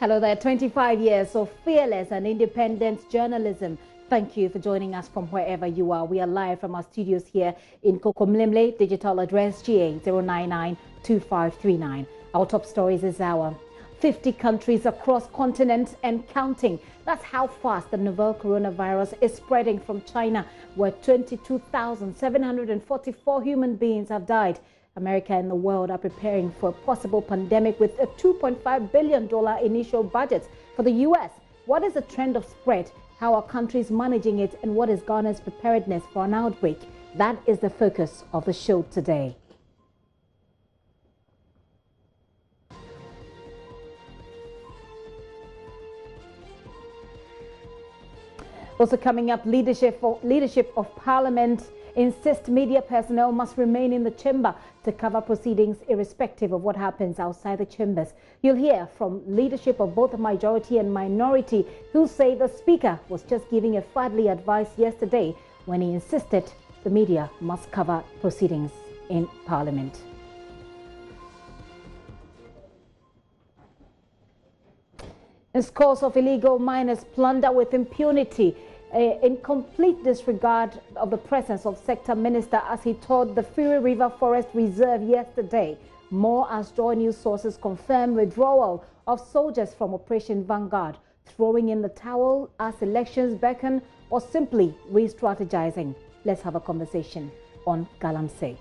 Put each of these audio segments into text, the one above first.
Hello there, 25 years of fearless and independent journalism. Thank you for joining us from wherever you are. We are live from our studios here in Kokomlemle, digital address GA0992539. Our top stories this hour. 50 countries across continents and counting. That's how fast the novel coronavirus is spreading from China, where 22,744 human beings have died. America and the world are preparing for a possible pandemic with a $2.5 billion initial budget. For the U.S., what is the trend of spread? How are countries managing it? And what is Ghana's preparedness for an outbreak? That is the focus of the show today. Also coming up, leadership of Parliament insists media personnel must remain in the chamber to cover proceedings irrespective of what happens outside the chambers. You'll hear from leadership of both the majority and minority who say the Speaker was just giving a fatherly advice yesterday when he insisted the media must cover proceedings in Parliament. In scores of illegal miners plunder with impunity, in complete disregard of the presence of Sector Minister as he toured the Fury River Forest Reserve yesterday. More as JoyNews sources confirm withdrawal of soldiers from Operation Vanguard, throwing in the towel as elections beckon, or simply re-strategizing. Let's have a conversation on Galamsey.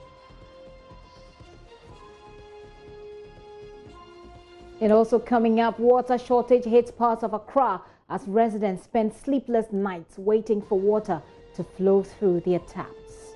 And also coming up, water shortage hits parts of Accra as residents spend sleepless nights waiting for water to flow through their taps.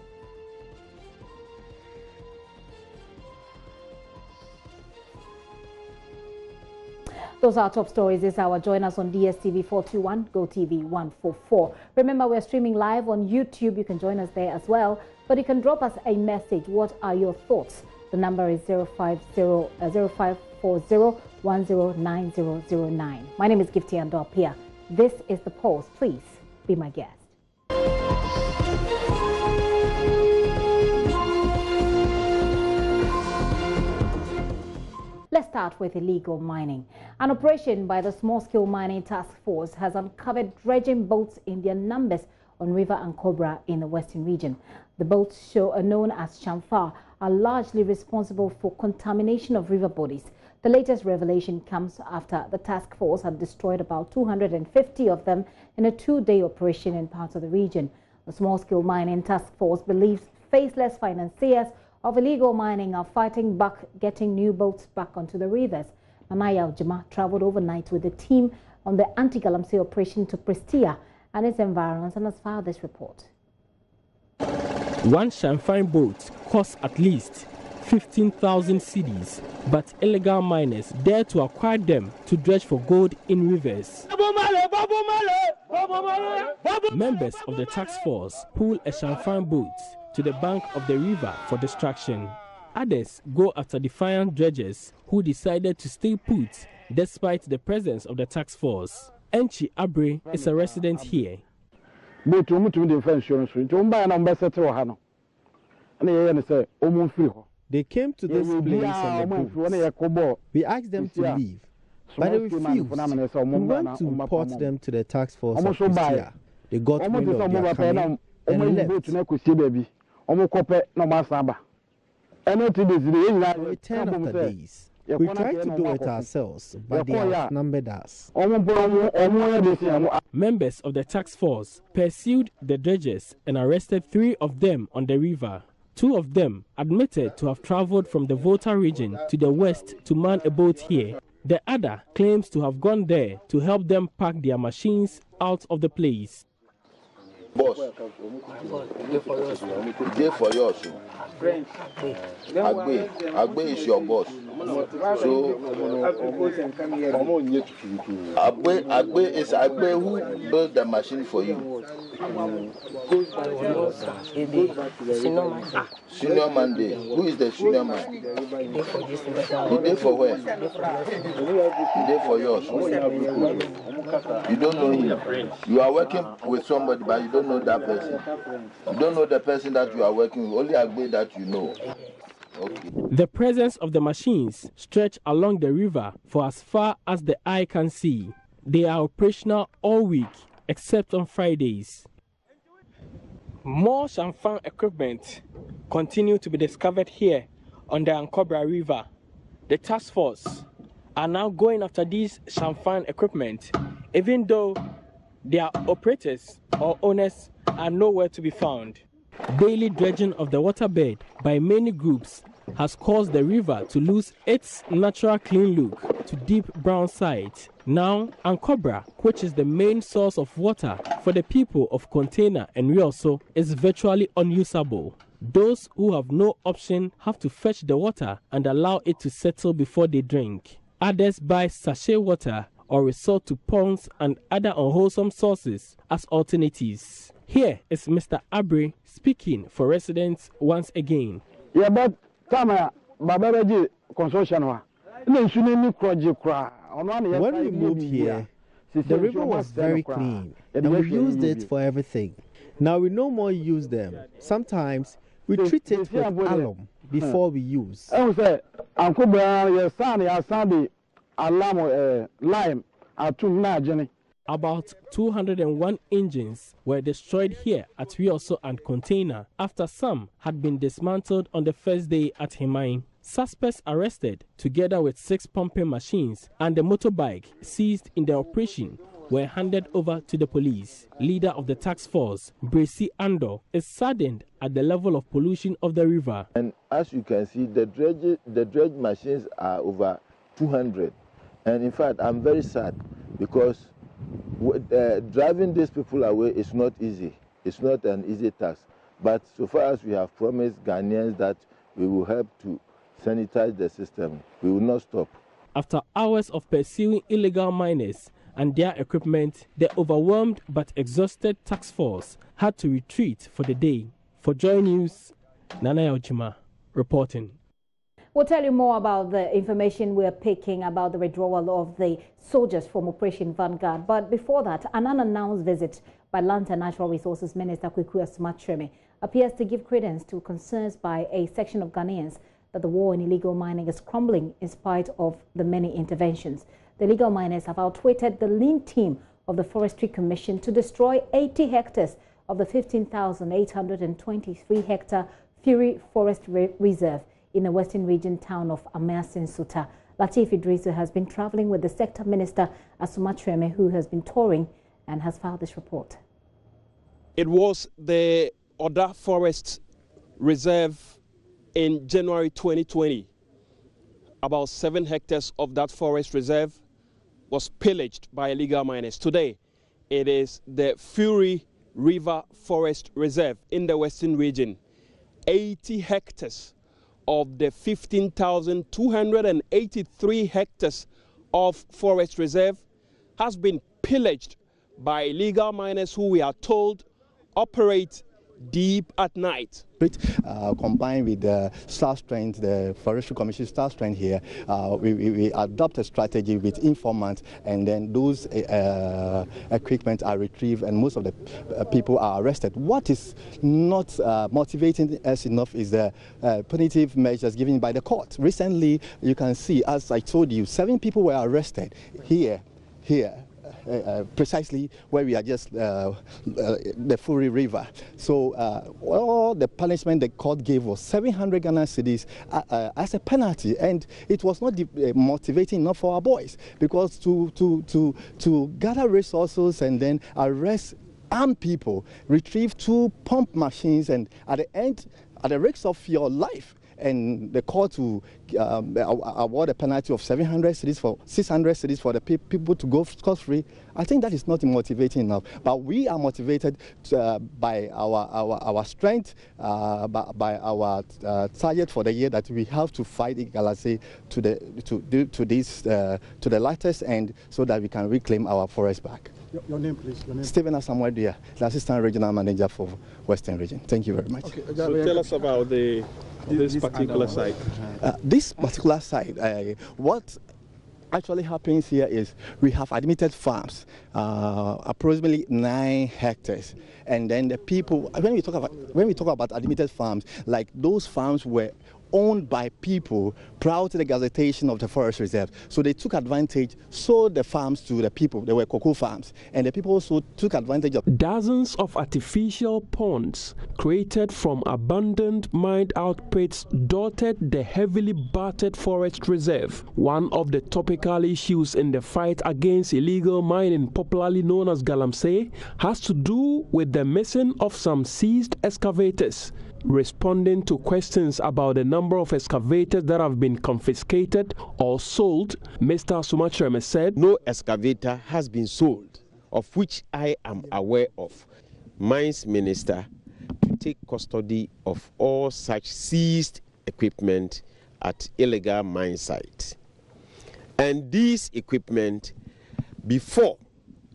Those are our top stories this hour. Join us on DSTV 421, GoTV 144. Remember, we're streaming live on YouTube. You can join us there as well. But you can drop us a message. What are your thoughts? The number is 0540-109009. My name is Gifty Andopia. This is The Pulse. Please be my guest. Let's start with illegal mining. An operation by the Small-Scale Mining Task Force has uncovered dredging boats in their numbers on River Ankobra in the Western region. The boats, known as Shamfa, are largely responsible for contamination of river bodies. The latest revelation comes after the task force had destroyed about 250 of them in a two-day operation in parts of the region. The Small-Scale Mining Task Force believes faceless financiers of illegal mining are fighting back, getting new boats back onto the rivers. Nanaya Ojima traveled overnight with the team on the anti-Galamsey operation to Prestia and its environs, and has filed this report. One Shamfine boat costs at least 15,000 cedis, but illegal miners dare to acquire them to dredge for gold in rivers. Members of the task force pull a Shamfine boat to the bank of the river for distraction. Others go after defiant dredgers who decided to stay put despite the presence of the task force. Enchi Abre is a resident here. They came to this place on the boat. We asked them to leave, but they refused. We went to report them to the task force of Prestia. They got wind of their coming and left. So we turned after days. We tried to do it ourselves, but they outnumbered us. Members of the task force pursued the dredgers and arrested 3 of them on the river. 2 of them admitted to have traveled from the Volta region to the west to man a boat here. The other claims to have gone there to help them pack their machines out of the place. Boss, day for yours. Agbe is your boss. So Agbe who built the machine for you. Senior man day. Who is the senior man? The day for where? The day for yours. You don't know him. You are working with somebody, but you don't know that person. You don't know the person that you are working with. Only Agbe that you know. Okay. The presence of the machines stretch along the river for as far as the eye can see. They are operational all week, except on Fridays. More Shamfan equipment continue to be discovered here on the Ankobra River. The task force are now going after these Shamfan equipment, even though their operators or owners are nowhere to be found. Daily dredging of the waterbed by many groups has caused the river to lose its natural clean look to deep brown sides. Now, Ankobra, which is the main source of water for the people of Container and Rioso, is virtually unusable. Those who have no option have to fetch the water and allow it to settle before they drink. Others buy sachet water or resort to ponds and other unwholesome sources as alternatives. Here is Mr. Abre speaking for residents once again. Yeah, but Babaji construction. When we moved here, the river was very clean and we used it for everything. Now we no more use them. Sometimes we treat it with alum before we use. About 201 engines were destroyed here at Rioso and Container after some had been dismantled on the first day at Himai. Suspects arrested, together with 6 pumping machines and the motorbike seized in the operation, were handed over to the police. Leader of the task force, Bracey Ando, is saddened at the level of pollution of the river. And as you can see, the dredge machines are over 200. And in fact, I'm very sad because driving these people away is not easy. It's not an easy task. But so far as we have promised Ghanaians that we will help to sanitize the system, we will not stop. After hours of pursuing illegal miners and their equipment, the overwhelmed but exhausted task force had to retreat for the day. For JoyNews, Nana Ojima reporting. We'll tell you more about the information we're picking about the withdrawal of the soldiers from Operation Vanguard. But before that, an unannounced visit by Land and Natural Resources Minister Kweku Asomah appears to give credence to concerns by a section of Ghanaians that the war in illegal mining is crumbling in spite of the many interventions. The illegal miners have outwitted the lean team of the Forestry Commission to destroy 80 hectares of the 15,823 hectare Fury Forest Reserve in the Western Region town of Amersin Suta. Latif Idrisu has been traveling with the sector minister Asomah, who has been touring and has filed this report. It was the Oda Forest Reserve in January 2020. About 7 hectares of that forest reserve was pillaged by illegal miners. Today, it is the Fury River Forest Reserve in the Western Region. 80 hectares of the 15,283 hectares of forest reserve has been pillaged by illegal miners who we are told operate deep at night. Combined with the staff strength, the Forestry Commission staff strength here, we adopt a strategy with informants, and then those equipment are retrieved and most of the people are arrested. What is not motivating us enough is the punitive measures given by the court. Recently, you can see, as I told you, 7 people were arrested here. Precisely where we are just the Fury River. So all the punishment the court gave was 700 Ghana cedis as a penalty, and it was not motivating enough for our boys, because to gather resources and then arrest armed people, retrieve 2 pump machines, and at the end, at the risk of your life, and the court to award a penalty of 700 cedis for 600 cedis for the people to go scot-free, I think that is not motivating enough. But we are motivated by our strength, by our target for the year, that we have to fight Igalase to the latest end, so that we can reclaim our forest back. Your name, please. Your name. Stephen Asamoah, the Assistant Regional Manager for Western Region. Thank you very much. Okay, so tell us about this particular site. This particular site, what actually happens here is we have admitted farms, approximately 9 hectares, and then the people. When we talk about admitted farms, like those farms were owned by people prior to the gazettation of the forest reserve. So they took advantage, sold the farms to the people. They were cocoa farms. And the people also took advantage of dozens of artificial ponds created from abandoned mine outpits dotted the heavily battered forest reserve. One of the topical issues in the fight against illegal mining, popularly known as galamsey, has to do with the missing of some seized excavators. Responding to questions about the number of excavators that have been confiscated or sold, Mr. Sumachreme said, no excavator has been sold, of which I am aware of. Mines Minister to take custody of all such seized equipment at illegal mine sites. And these equipment, before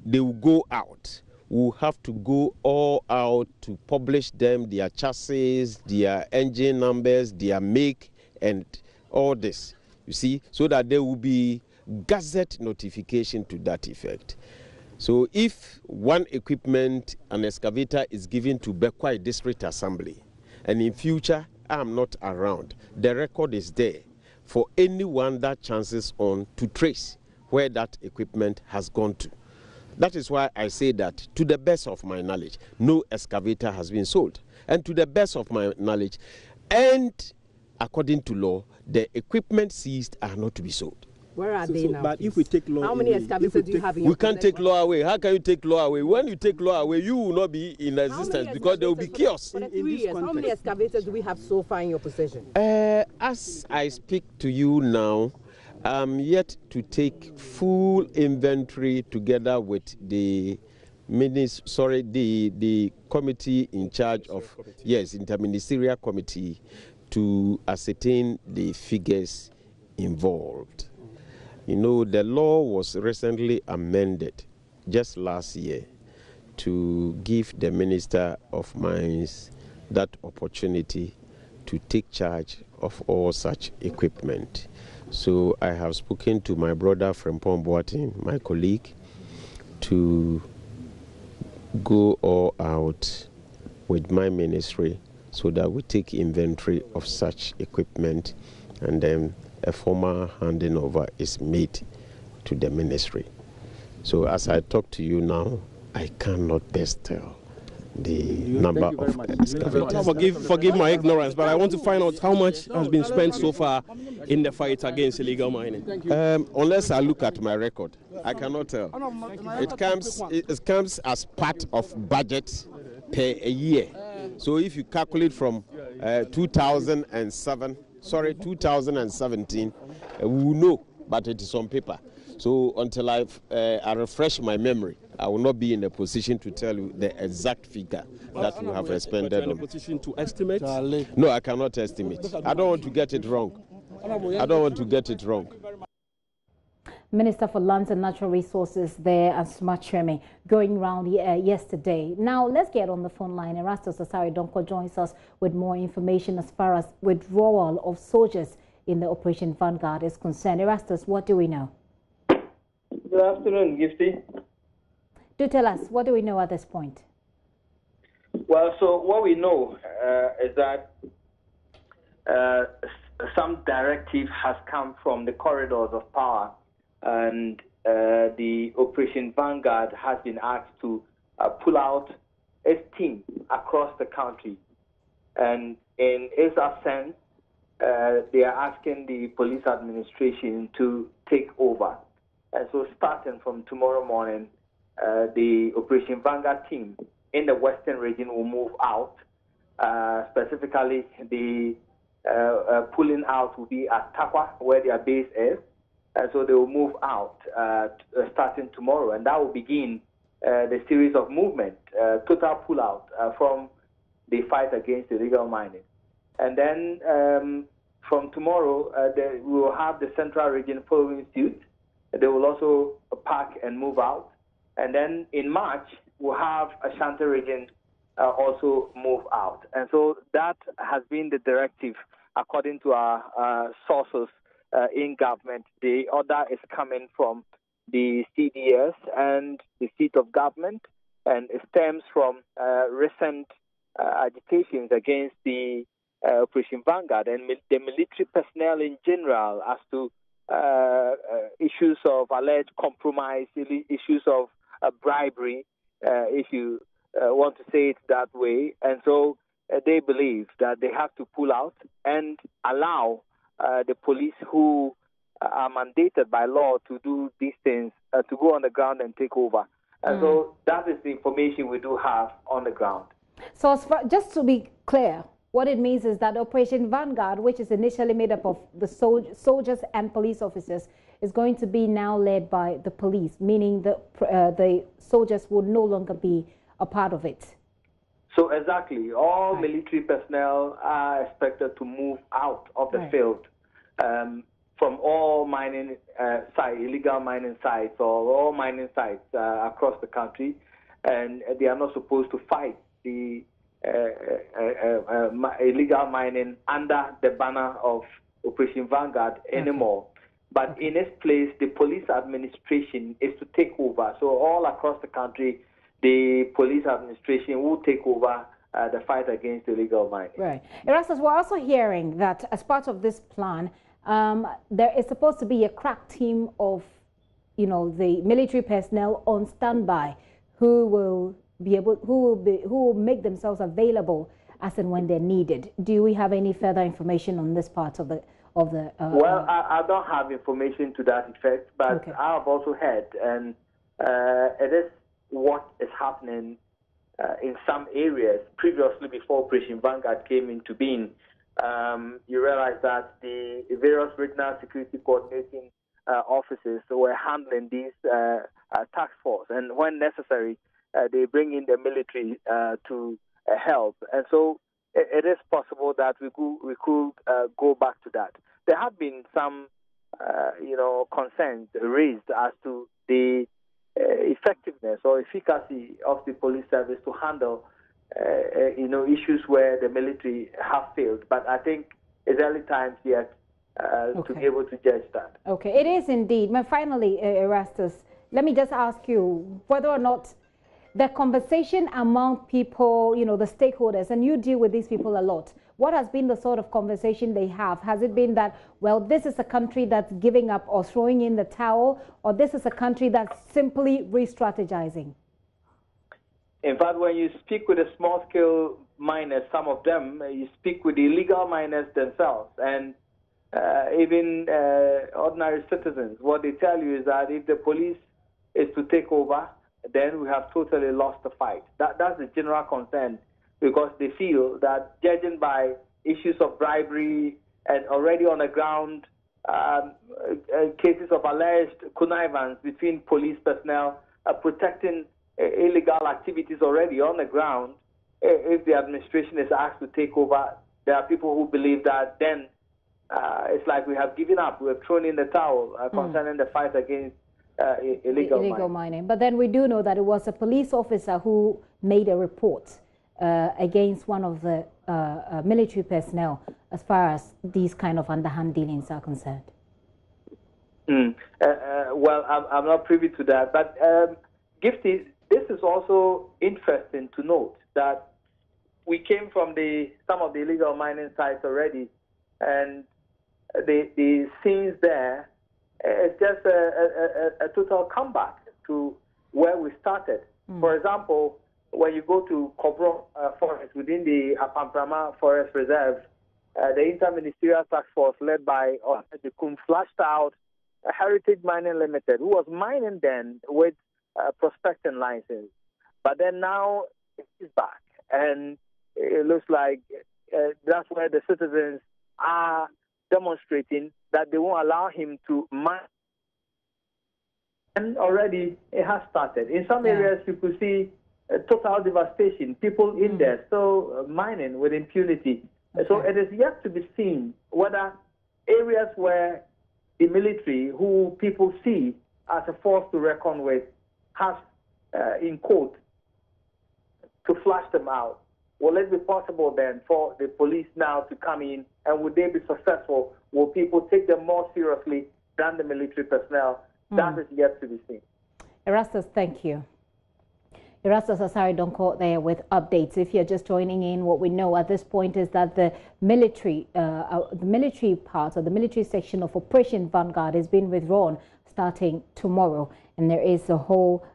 they will go out, will have to go all out to publish them, their chassis, their engine numbers, their make, and all this, you see, so that there will be gazette notification to that effect. So if one equipment, an excavator, is given to Bekwai District Assembly, and in future I am not around, the record is there for anyone that chances on to trace where that equipment has gone to. That is why I say that, to the best of my knowledge, no excavator has been sold. And to the best of my knowledge, and according to law, the equipment seized are not to be sold. Where are they now? But if we take law how many excavators do you have in your We can't take law away. How can you take law away? When you take law away, you will not be in existence because there will be chaos. For the 3 years, how many excavators do we have so far in your possession? As I speak to you now, I'm yet to take full inventory together with the the committee in charge of, interministerial committee, to ascertain the figures involved. You know, the law was recently amended just last year to give the Minister of Mines that opportunity to take charge of all such equipment. So I have spoken to my brother Frempong Boateng, my colleague, to go all out with my ministry so that we take inventory of such equipment, and then a formal handing over is made to the ministry. So as I talk to you now, I cannot best tell the number of excavators. Forgive my ignorance, but I want to find out how much has been spent so far in the fight against illegal mining. Unless I look at my record, I cannot tell. It comes as part of budget per a year. So if you calculate from 2017, we will know, but it is on paper. So until I refresh my memory, I will not be in a position to tell you the exact figure that we have expended. Are you in a position to estimate? No, I cannot estimate. I don't want to get it wrong. Minister for Lands and Natural Resources there, Sumachreme, going round yesterday. Now, let's get on the phone line. Erastus Asari Donko joins us with more information as far as withdrawal of soldiers in the Operation Vanguard is concerned. Erastus, what do we know? Good afternoon, Gifty. Do tell us, what do we know at this point? Well, so what we know is that some directive has come from the corridors of power, and the Operation Vanguard has been asked to pull out its team across the country. And in its absence, they are asking the police administration to take over. And so starting from tomorrow morning, the Operation Vanguard team in the Western region will move out. Specifically, the pulling out will be at Takwa, where their base is. And so they will move out starting tomorrow. And that will begin the series of movement, total pull out from the fight against illegal mining. And then from tomorrow, we will have the Central region following suit. They will also pack and move out. And then in March, we'll have Ashanti region also move out. And so that has been the directive according to our sources in government. The order is coming from the CDS and the seat of government, and it stems from recent agitations against the Operation Vanguard and the military personnel in general as to issues of alleged compromise, issues of bribery, if you want to say it that way. And so they believe that they have to pull out and allow the police who are mandated by law to do these things to go on the ground and take over. And so that is the information we do have on the ground. So as far, just to be clear, what it means is that Operation Vanguard, which is initially made up of the soldiers and police officers, is going to be now led by the police, meaning the soldiers will no longer be a part of it. So exactly, all military personnel are expected to move out of the field from all mining sites, illegal mining sites, or all mining sites across the country, and they are not supposed to fight the illegal mining under the banner of Operation Vanguard anymore. But in its place, the police administration is to take over. So all across the country, the police administration will take over the fight against illegal mining. Right. Erastus, we're also hearing that as part of this plan, there is supposed to be a crack team of, the military personnel on standby who will make themselves available as and when they're needed. Do we have any further information on this part of the? Well, I don't have information to that effect, but I have also heard, and it is what is happening in some areas previously before Operation Vanguard came into being. You realize that the various regional security coordinating offices were handling these task force, and when necessary, they bring in the military to help. And so it is possible that we could go back to that. There have been some, concerns raised as to the effectiveness or efficacy of the police service to handle, issues where the military have failed. But I think it's early times yet to be able to judge that. Okay, it is indeed. But finally, Erastus, let me just ask you whether or not the conversation among people, the stakeholders, and you deal with these people a lot. What has been the sort of conversation they have? Has it been that, well, this is a country that's giving up or throwing in the towel, or this is a country that's simply re-strategizing? In fact, when you speak with the small-scale miners, some of them, you speak with the illegal miners themselves, and even ordinary citizens. What they tell you is that if the police is to take over, then we have totally lost the fight. That's the general concern, because they feel that judging by issues of bribery and already on the ground cases of alleged connivance between police personnel protecting illegal activities already on the ground, if the administration is asked to take over, there are people who believe that then it's like we have given up, we have thrown in the towel concerning the fight against illegal mining. But then we do know that it was a police officer who made a report against one of the military personnel as far as these kind of underhand dealings are concerned. Well, I'm not privy to that, but Gifty, this is also interesting to note that we came from some of the illegal mining sites already, and the scenes there, it's just a total comeback to where we started. For example, when you go to Kobro Forest within the Apamprama Forest Reserve, the Inter-Ministerial Task Force led by the Kum flashed out Heritage Mining Limited, who was mining then with prospecting license. But then now it's back, and it looks like that's where the citizens are demonstrating that they won't allow him to mine. And already it has started. In some areas, you could see total devastation, people in there still mining with impunity. So it is yet to be seen whether areas where the military, who people see as a force to reckon with, has, in quote, to flush them out. Will it be possible then for the police now to come in, and would they be successful? Will people take them more seriously than the military personnel? That is yet to be seen. Erastus, thank you. Erastus Asari Donko there with updates. If you're just joining in, what we know at this point is that the military part or the military section of Operation Vanguard is being withdrawn starting tomorrow. And there is a whole,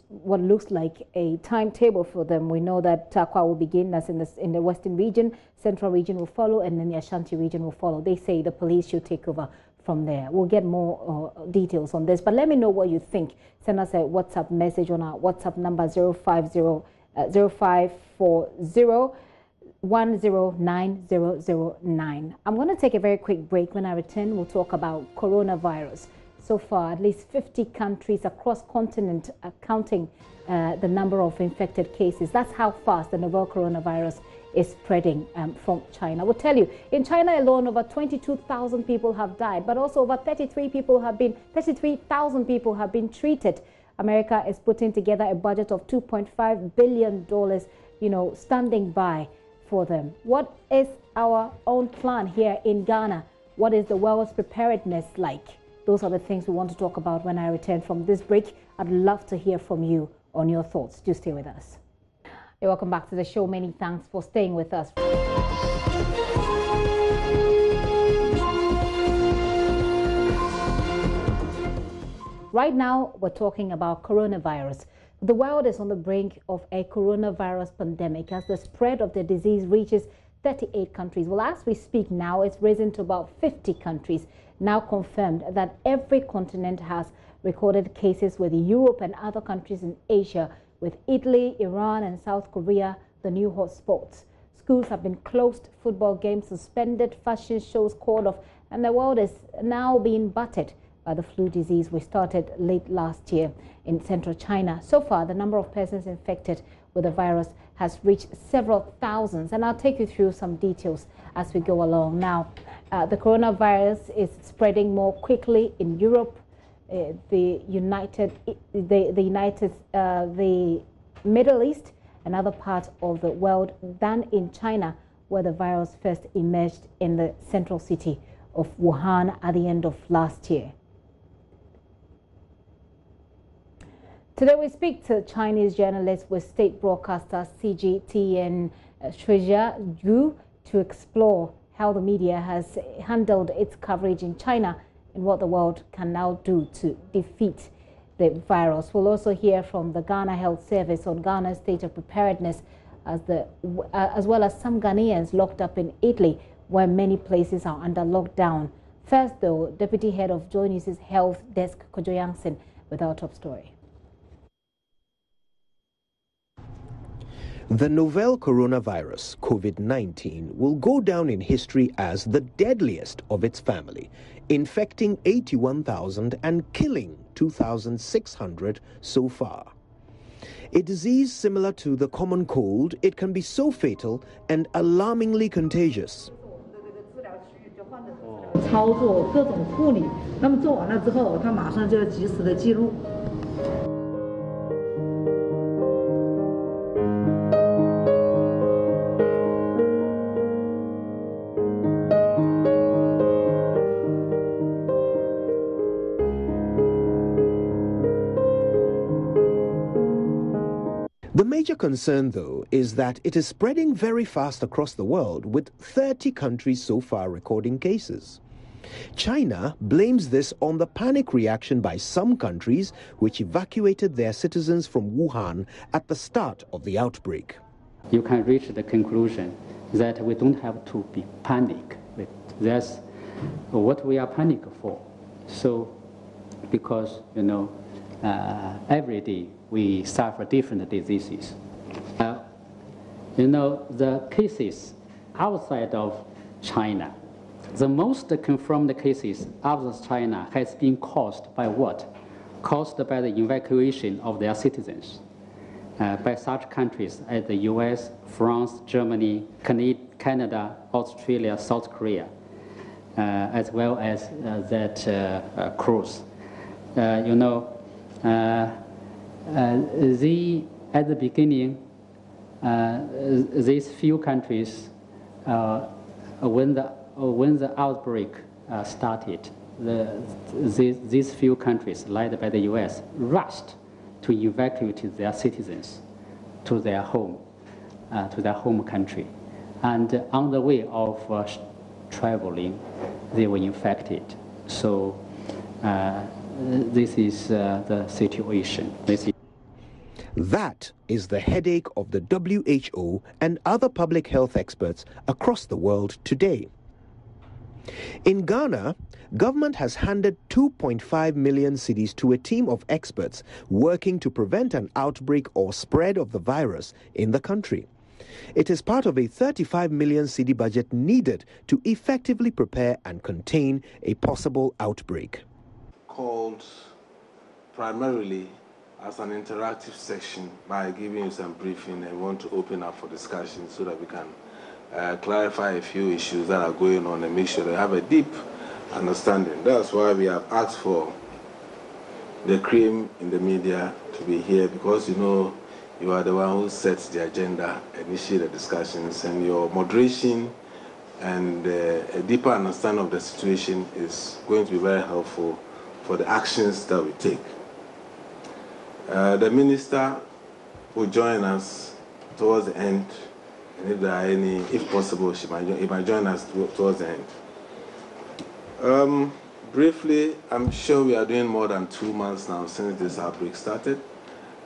what looks like a timetable for them. We know that Takwa will begin as in the western region, central region will follow, and then the Ashanti region will follow. They say the police should take over from there. We'll get more details on this, but let me know what you think. Send us a WhatsApp message on our WhatsApp number 05900909. I'm going to take a very quick break. When I return, we'll talk about coronavirus. So far, at least 50 countries across continent are counting the number of infected cases. That's how fast the novel coronavirus is spreading from China. We'll tell you, in China alone, over 22,000 people have died, but also over 33,000 people have been treated. America is putting together a budget of $2.5 billion, standing by for them. What is our own plan here in Ghana? What is the world's preparedness like? Those are the things we want to talk about when I return from this break. I'd love to hear from you on your thoughts. Do stay with us. Hey, welcome back to the show. Many thanks for staying with us. Right now, we're talking about coronavirus. The world is on the brink of a coronavirus pandemic as the spread of the disease reaches 38 countries. Well, as we speak now, it's risen to about 50 countries. Now confirmed that every continent has recorded cases, with Europe and other countries in Asia, with Italy, Iran and South Korea the new hotspots. Schools have been closed, football games suspended, fashion shows called off, and the world is now being battered by the flu disease we started late last year in central China. So far, the number of persons infected with the virus has reached several thousands, and I'll take you through some details as we go along. Now, the coronavirus is spreading more quickly in Europe, the Middle East and other parts of the world than in China, where the virus first emerged in the central city of Wuhan at the end of last year. Today we speak to Chinese journalist with state broadcaster CGTN Shuizha Yu to explore how the media has handled its coverage in China and what the world can now do to defeat the virus. We'll also hear from the Ghana Health Service on Ghana's state of preparedness as well as some Ghanaians locked up in Italy, where many places are under lockdown. First, though, Deputy Head of JoyNews' Health Desk, Kojo Yankson, with our top story. The novel coronavirus, COVID-19, will go down in history as the deadliest of its family, infecting 81,000 and killing 2,600 so far. A disease similar to the common cold, it can be so fatal and alarmingly contagious. 操作各种处理，那么做完了之后，他马上就要及时的记录。 The major concern, though, is that it is spreading very fast across the world, with 30 countries so far recording cases. China blames this on the panic reaction by some countries which evacuated their citizens from Wuhan at the start of the outbreak. You can reach the conclusion that we don't have to be panic. That's what we are panic for. So, because, every day we suffer different diseases. The cases outside of China, the most confirmed cases outside China has been caused by what? Caused by the evacuation of their citizens by such countries as the US, France, Germany, Canada, Australia, South Korea, as well as that cruise. At the beginning, these few countries, when the outbreak started, these few countries, led by the U.S., rushed to evacuate their citizens to their home country. And on the way of traveling, they were infected. So this is the situation. That is the headache of the WHO and other public health experts across the world today. In Ghana, government has handed 2.5 million cedis to a team of experts working to prevent an outbreak or spread of the virus in the country. It is part of a 35 million cedi budget needed to effectively prepare and contain a possible outbreak. Called primarily as an interactive section by giving you some briefing, and want to open up for discussion so that we can clarify a few issues that are going on and make sure they have a deep understanding. That's why we have asked for the cream in the media to be here, because you are the one who sets the agenda, initiate the discussions, and your moderation and a deeper understanding of the situation is going to be very helpful for the actions that we take. The minister will join us towards the end, and if there are any, if possible, he might join us towards the end. Briefly, I'm sure we are doing more than 2 months now since this outbreak started.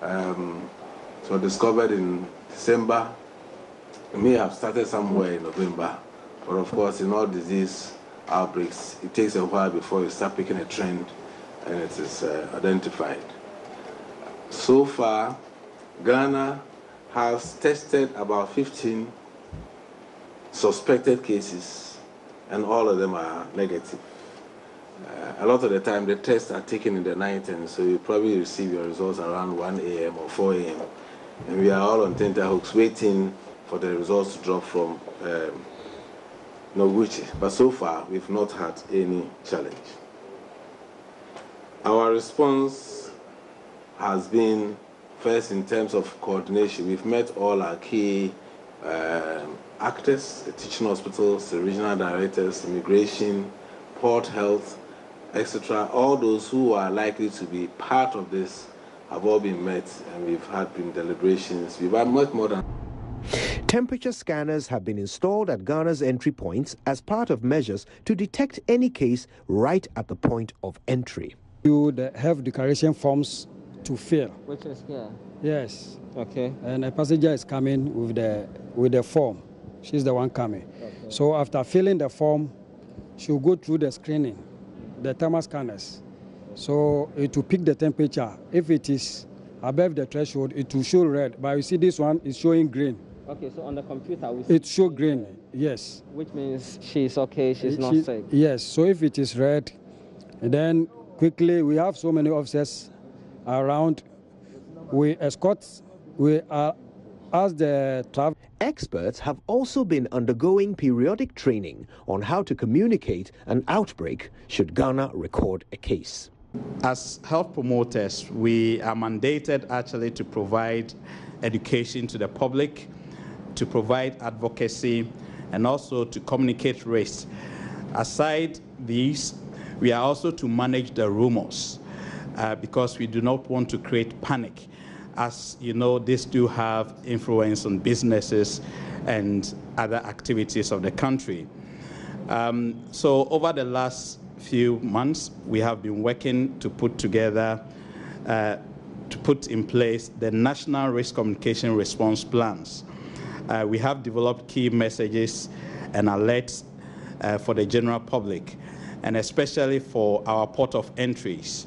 So discovered in December, it may have started somewhere in November, but of course in all disease outbreaks, it takes a while before you start picking a trend and it is identified. So far, Ghana has tested about 15 suspected cases, and all of them are negative. A lot of the time, the tests are taken in the night, and so you probably receive your results around 1 a.m. or 4 a.m. And we are all on tenterhooks waiting for the results to drop from Noguchi. But so far, we've not had any challenge. Our response has been, first, in terms of coordination. We've met all our key actors, the teaching hospitals, the regional directors, immigration, port health, etc. All those who are likely to be part of this have all been met, and we've had deliberations. We've had much more than... Temperature scanners have been installed at Ghana's entry points as part of measures to detect any case right at the point of entry. You would have declaration forms to fill. Which is here? Yes. Okay. And a passenger is coming with the form. She's the one coming. Okay. So after filling the form, she'll go through the screening, the thermal scanners. So it will pick the temperature. If it is above the threshold, it will show red. But you see this one is showing green. Okay, so on the computer we see it shows green, yes. Which means she's okay, she's not sick. Yes, so if it is red, then quickly, we have so many officers around. We escort, we ask the travel. Experts have also been undergoing periodic training on how to communicate an outbreak should Ghana record a case. As health promoters, we are mandated actually to provide education to the public, to provide advocacy, and also to communicate risk. Aside these, we are also to manage the rumors because we do not want to create panic. As you know, these do have influence on businesses and other activities of the country. So over the last few months, we have been working to put together, to put in place the National Risk Communication Response Plans. We have developed key messages and alerts for the general public, and especially for our port of entries.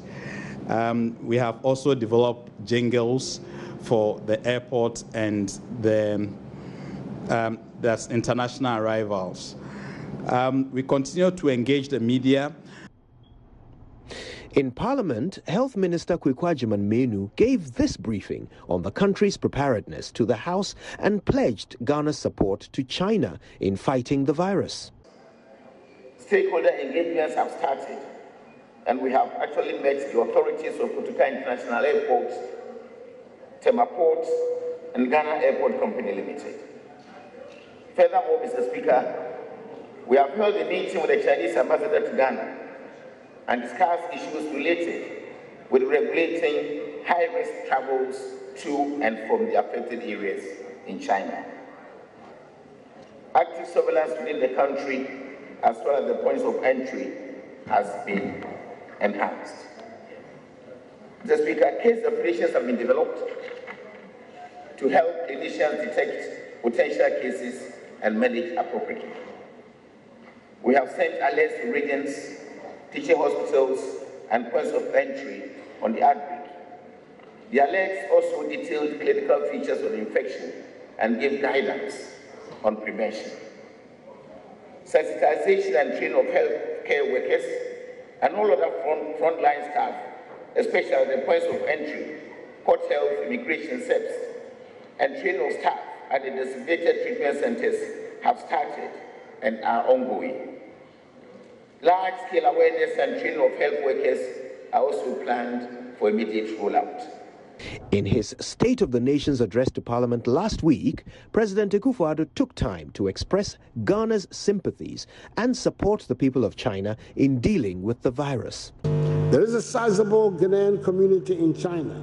We have also developed jingles for the airport and that's international arrivals. We continue to engage the media. In Parliament, Health Minister Kwekwajiman Menu gave this briefing on the country's preparedness to the House and pledged Ghana's support to China in fighting the virus. Stakeholder engagements have started, and we have actually met the authorities of Kotoka International Airport, Tema Port, and Ghana Airport Company Limited. Furthermore, Mr. Speaker, we have held a meeting with the Chinese ambassador to Ghana and discussed issues related with regulating high-risk travels to and from the affected areas in China. Active surveillance within the country, as well as the points of entry, has been enhanced. Mr. Speaker, case definitions have been developed to help clinicians detect potential cases and manage appropriately. We have sent alerts to regions, teaching hospitals, and points of entry on the outbreak. The alerts also detailed clinical features of the infection and gave guidance on prevention. Sensitization and training of healthcare workers and all other frontline staff, especially at the points of entry, court health, immigration SEPs, and training of staff at the designated treatment centers have started and are ongoing. Large-scale awareness and training of health workers are also planned for immediate rollout. In his State of the Nation's address to Parliament last week, President Akufo-Addo took time to express Ghana's sympathies and support the people of China in dealing with the virus. There is a sizable Ghanaian community in China,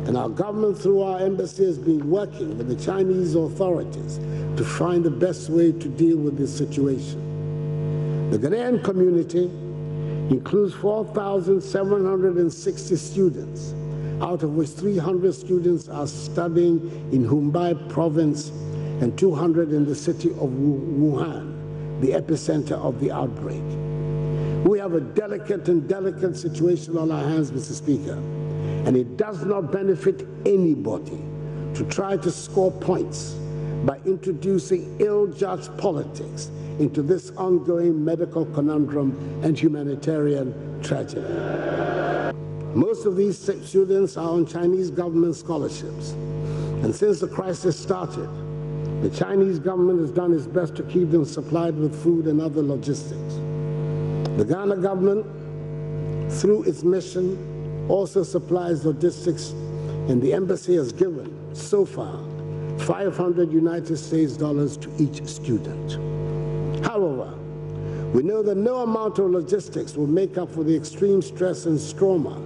and our government through our embassy has been working with the Chinese authorities to find the best way to deal with this situation. The Ghanaian community includes 4,760 students, out of which 300 students are studying in Hubei province and 200 in the city of Wuhan, the epicenter of the outbreak. We have a delicate situation on our hands, Mr. Speaker, and it does not benefit anybody to try to score points by introducing ill-judged politics into this ongoing medical conundrum and humanitarian tragedy. Most of these students are on Chinese government scholarships, and since the crisis started, the Chinese government has done its best to keep them supplied with food and other logistics. The Ghana government, through its mission, also supplies logistics, and the embassy has given, so far, 500 United States dollars to each student. However, we know that no amount of logistics will make up for the extreme stress and trauma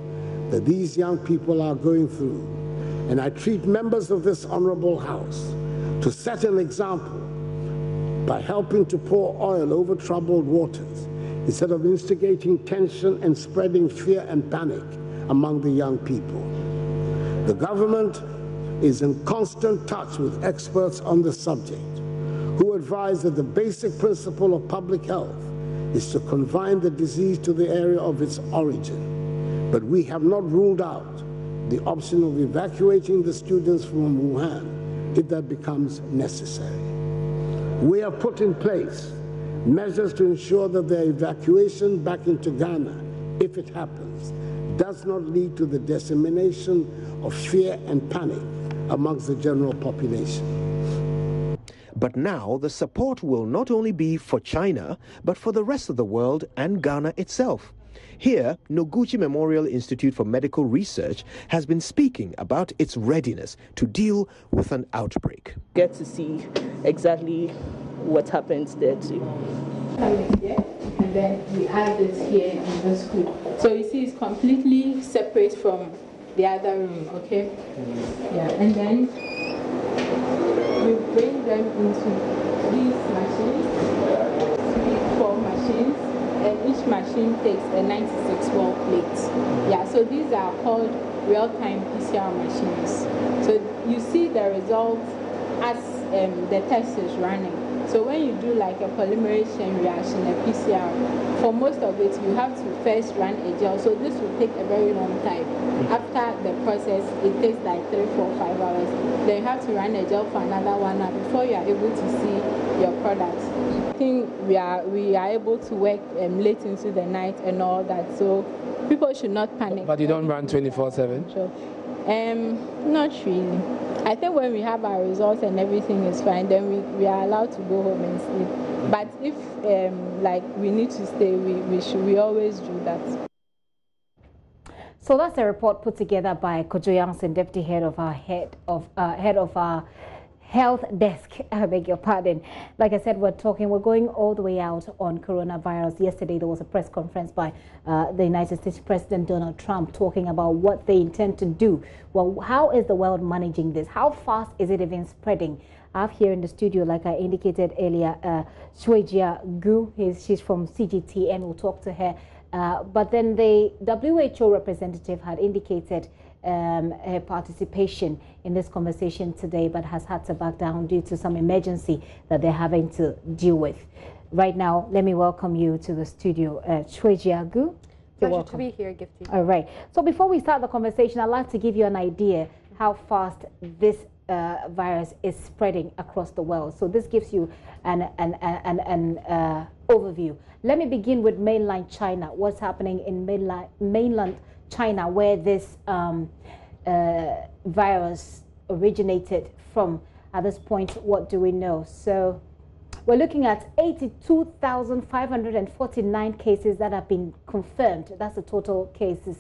that these young people are going through, and I treat members of this honorable House to set an example by helping to pour oil over troubled waters instead of instigating tension and spreading fear and panic among the young people. The government is in constant touch with experts on the subject, who advise that the basic principle of public health is to confine the disease to the area of its origin. But we have not ruled out the option of evacuating the students from Wuhan if that becomes necessary. We have put in place measures to ensure that their evacuation back into Ghana, if it happens, does not lead to the dissemination of fear and panic amongst the general population. But now the support will not only be for China, but for the rest of the world and Ghana itself. Here, Noguchi Memorial Institute for Medical Research has been speaking about its readiness to deal with an outbreak. Get to see exactly what happens there too. And then we add it here in this group. So you see it's completely separate from the other room, okay? Yeah, and then we bring them into these machines, 4 machines. And each machine takes a 96-well plate. Yeah, so these are called real-time PCR machines. So you see the results as the test is running. So when you do like a polymerase chain reaction, a PCR, for most of it, you have to first run a gel. So this will take a very long time. After the process, it takes like 3, 4, 5 hours. Then you have to run a gel for another 1 hour before you are able to see your products. I think we are able to work late into the night and all that. So people should not panic. But you don't run 24/7? Sure. Not really. I think when we have our results and everything is fine, then we are allowed to go home and sleep. But if like we need to stay, we always do that. So that's a report put together by Kojo Youngson, deputy head of our health desk. I beg your pardon. Like I said, we're going all the way out on coronavirus. Yesterday, there was a press conference by the United States President Donald Trump talking about what they intend to do. Well, how is the world managing this? How fast is it even spreading? I have here in the studio, like I indicated earlier, Shwejia Gu. She's from CGT, and we'll talk to her. But then the WHO representative had indicated her participation in this conversation today, but has had to back down due to some emergency that they're having to deal with. Right now, let me welcome you to the studio, Shwejia Gu. Pleasure to be here, Gifty. All right. So before we start the conversation, I'd like to give you an idea how fast this virus is spreading across the world. So this gives you an overview. Let me begin with mainland China. What's happening in mainland China, where this virus originated from? At this point, what do we know? So we're looking at 82,549 cases that have been confirmed. That's the total cases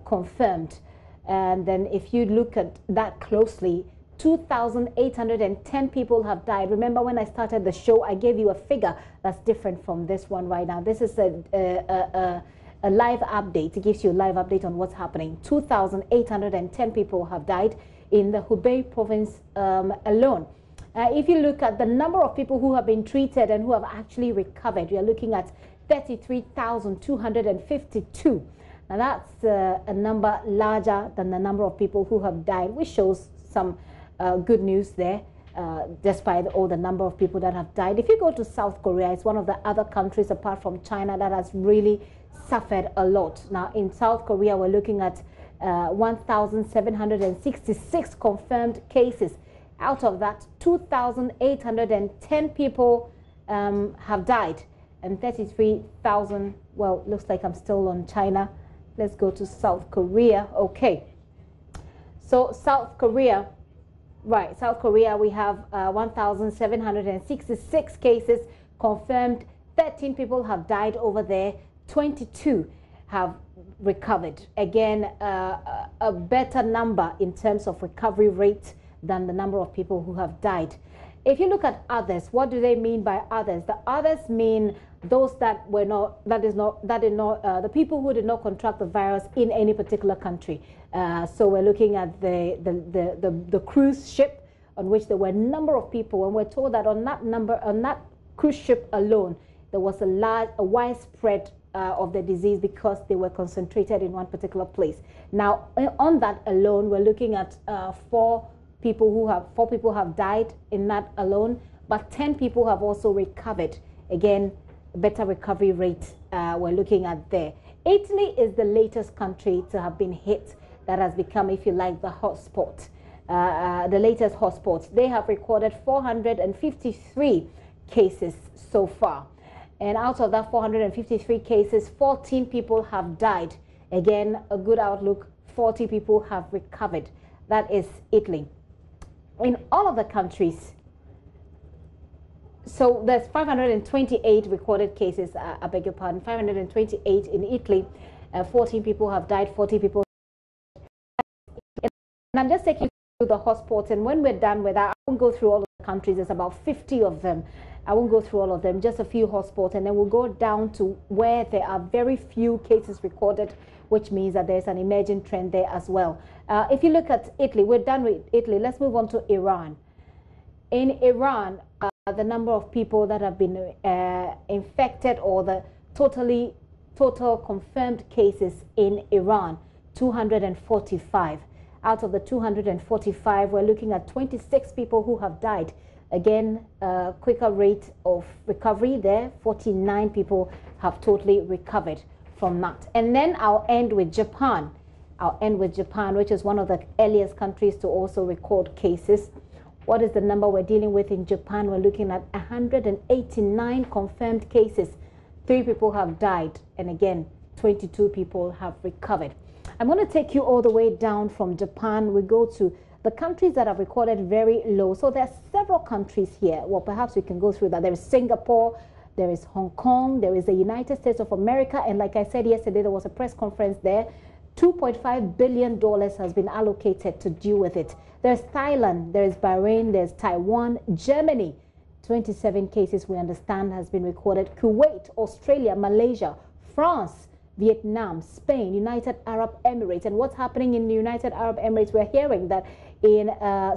confirmed. And then if you look at that closely, 2,810 people have died. Remember when I started the show, I gave you a figure that's different from this one right now. This is a live update. It gives you a live update on what's happening. 2,810 people have died in the Hubei province alone. If you look at the number of people who have been treated and who have actually recovered, you're looking at 33,252. Now that's a number larger than the number of people who have died, which shows some good news there, despite all the number of people that have died. If you go to South Korea, it's one of the other countries apart from China that has really suffered a lot. Now in South Korea, we're looking at 1,766 confirmed cases. Out of that, 2,810 people have died, and 33,000, well, looks like I'm still on China. Let's go to South Korea. Okay. So South Korea, right, South Korea, we have 1,766 cases confirmed. 13 people have died over there. 22 have recovered. Again, a better number in terms of recovery rate than the number of people who have died. If you look at others, what do they mean by others? The others mean those that were not, the people who did not contract the virus in any particular country. So we're looking at the cruise ship on which there were a number of people, and we're told that on that cruise ship alone, there was a widespread of the disease because they were concentrated in one particular place. Now, on that alone, we're looking at 4 people have died in that alone, but 10 people have also recovered. Again, better recovery rate we're looking at there. Italy is the latest country to have been hit that has become, if you like, the hotspot, the latest hotspot. They have recorded 453 cases so far. And out of that 453 cases, 14 people have died. Again, a good outlook, 40 people have recovered. That is Italy. In all of the countries, so there's 528 recorded cases, I beg your pardon, 528 in Italy, 14 people have died, 40 people. And I'm just taking you through the hotspots, and when we're done with that, I won't go through all of the countries, there's about 50 of them. I won't go through all of them, just a few hotspots, and then we'll go down to where there are very few cases recorded, which means that there's an emerging trend there as well. If you look at Italy, we're done with Italy. Let's move on to Iran. In Iran, the number of people that have been infected, or the total confirmed cases in Iran, 245. Out of the 245, we're looking at 26 people who have died. Again, quicker rate of recovery there. 49 people have totally recovered from that. And then I'll end with Japan. I'll end with Japan, which is one of the earliest countries to also record cases. What is the number we're dealing with in Japan? We're looking at 189 confirmed cases. 3 people have died, and again, 22 people have recovered. I'm going to take you all the way down from Japan. We go to the countries that have recorded very low. So there are several countries here. Well, perhaps we can go through that. There is Singapore, there is Hong Kong, there is the United States of America, and like I said yesterday, there was a press conference there. $2.5 billion has been allocated to deal with it. There's Thailand, there's Bahrain, there's Taiwan, Germany. 27 cases, we understand, has been recorded. Kuwait, Australia, Malaysia, France, Vietnam, Spain, United Arab Emirates. And what's happening in the United Arab Emirates? We're hearing that in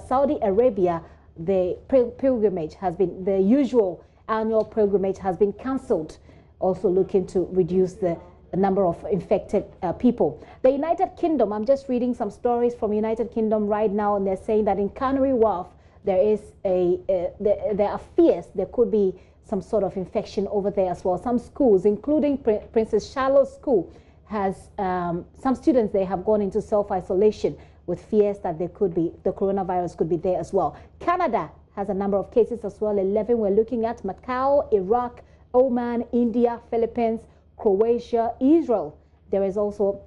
Saudi Arabia, the pilgrimage has been, the usual annual pilgrimage has been cancelled, also looking to reduce the number of infected people. The United Kingdom, I'm just reading some stories from United Kingdom right now, and they're saying that in Canary Wharf, there is there are fears there could be some sort of infection over there as well. Some schools, including Princess Charlotte School, has some students, they have gone into self-isolation with fears that there could be, the coronavirus could be there as well. Canada has a number of cases as well, 11 we're looking at. Macau, Iraq, Oman, India, Philippines, Croatia, Israel. There is also,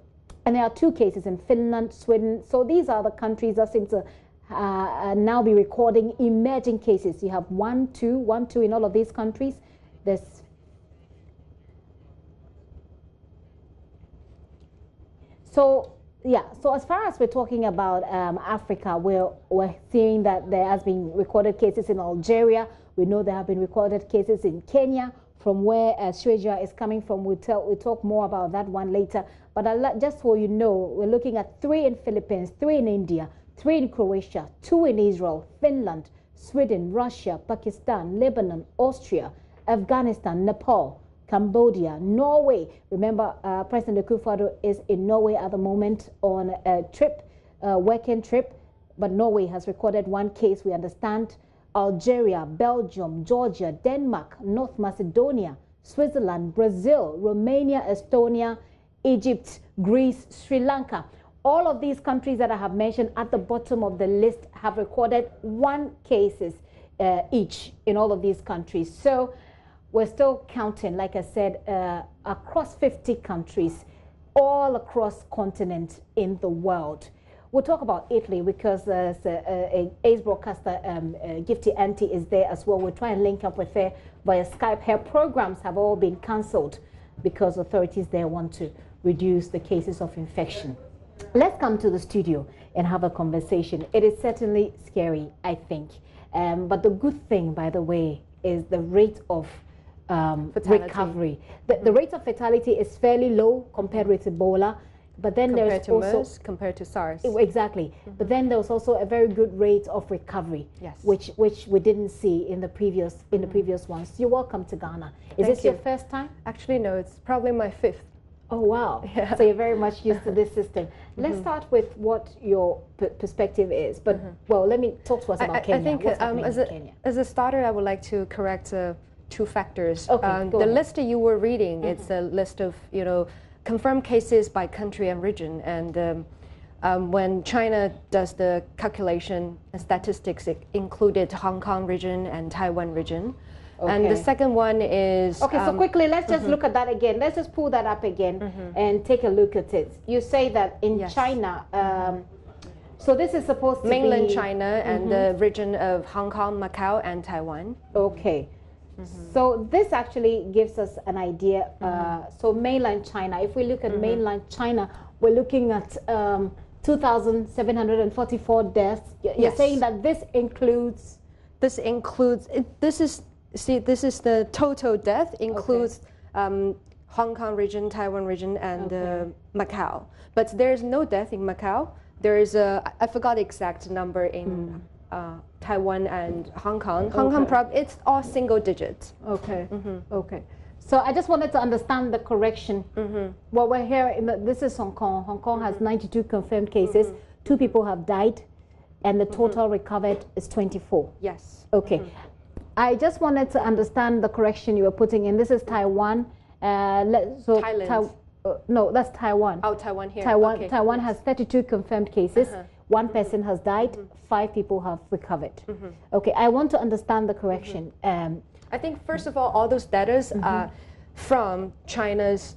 and there are 2 cases in Finland, Sweden. So these are the countries that seem to now be recording emerging cases. You have 1, 2 in all of these countries. There's so as far as we're talking about Africa, we're seeing that there has been recorded cases in Algeria. We know there have been recorded cases in Kenya, from where Shreja is coming from. We'll talk more about that one later. But just so you know, we're looking at 3 in Philippines, 3 in India, 3 in Croatia, 2 in Israel, Finland, Sweden, Russia, Pakistan, Lebanon, Austria, Afghanistan, Nepal, Cambodia, Norway. Remember, President Akufo-Addo is in Norway at the moment on a trip, working trip, but Norway has recorded 1 case, we understand. Algeria, Belgium, Georgia, Denmark, North Macedonia, Switzerland, Brazil, Romania, Estonia, Egypt, Greece, Sri Lanka. All of these countries that I have mentioned at the bottom of the list have recorded 1 cases each in all of these countries. So we're still counting, like I said, across 50 countries, all across continent in the world. We'll talk about Italy because a ace broadcaster, Gifty Auntie, is there as well. We'll try and link up with her via Skype. Her programs have all been cancelled because authorities there want to reduce the cases of infection. Let's come to the studio and have a conversation. It is certainly scary, I think. But the good thing, by the way, is the rate of recovery. The rate of fatality is fairly low compared with Ebola. But then there's also MERS, compared to SARS. Exactly. But then there's also a very good rate of recovery, yes, which we didn't see in the previous ones. You're welcome to Ghana. Is this your first time? Actually, no. It's probably my 5th. Oh wow! Yeah. So you're very much used to this system. Let's start with what your perspective is. But well, let me talk to us about Kenya. I think as a starter, I would like to correct 2 factors. Okay, the list that you were reading, it's a list of confirmed cases by country and region, and when China does the calculation and statistics, it included Hong Kong region and Taiwan region. Okay. And the second one is... Okay, so quickly, let's just look at that again. Let's just pull that up again and take a look at it. You say that in China, so this is supposed to be... Mainland China and the region of Hong Kong, Macau, and Taiwan. Okay. So this actually gives us an idea. So mainland China, if we look at mainland China, we're looking at 2,744 deaths. You're saying that this includes... This is the total death, includes Hong Kong region, Taiwan region, and Macau. But there's no death in Macau. There is I forgot the exact number in Taiwan and Hong Kong. Hong Kong, it's all single digits. Okay. Okay. So I just wanted to understand the correction. What we're hearing, this is Hong Kong. Hong Kong has 92 confirmed cases. 2 people have died, and the total recovered is 24. Yes. Okay. I just wanted to understand the correction you were putting in. This is Taiwan. Thailand. No, that's Taiwan. Oh, Taiwan here. Taiwan. Okay. Taiwan has 32 confirmed cases. 1 person has died. 5 people have recovered. Okay, I want to understand the correction. I think first of all those data are from China's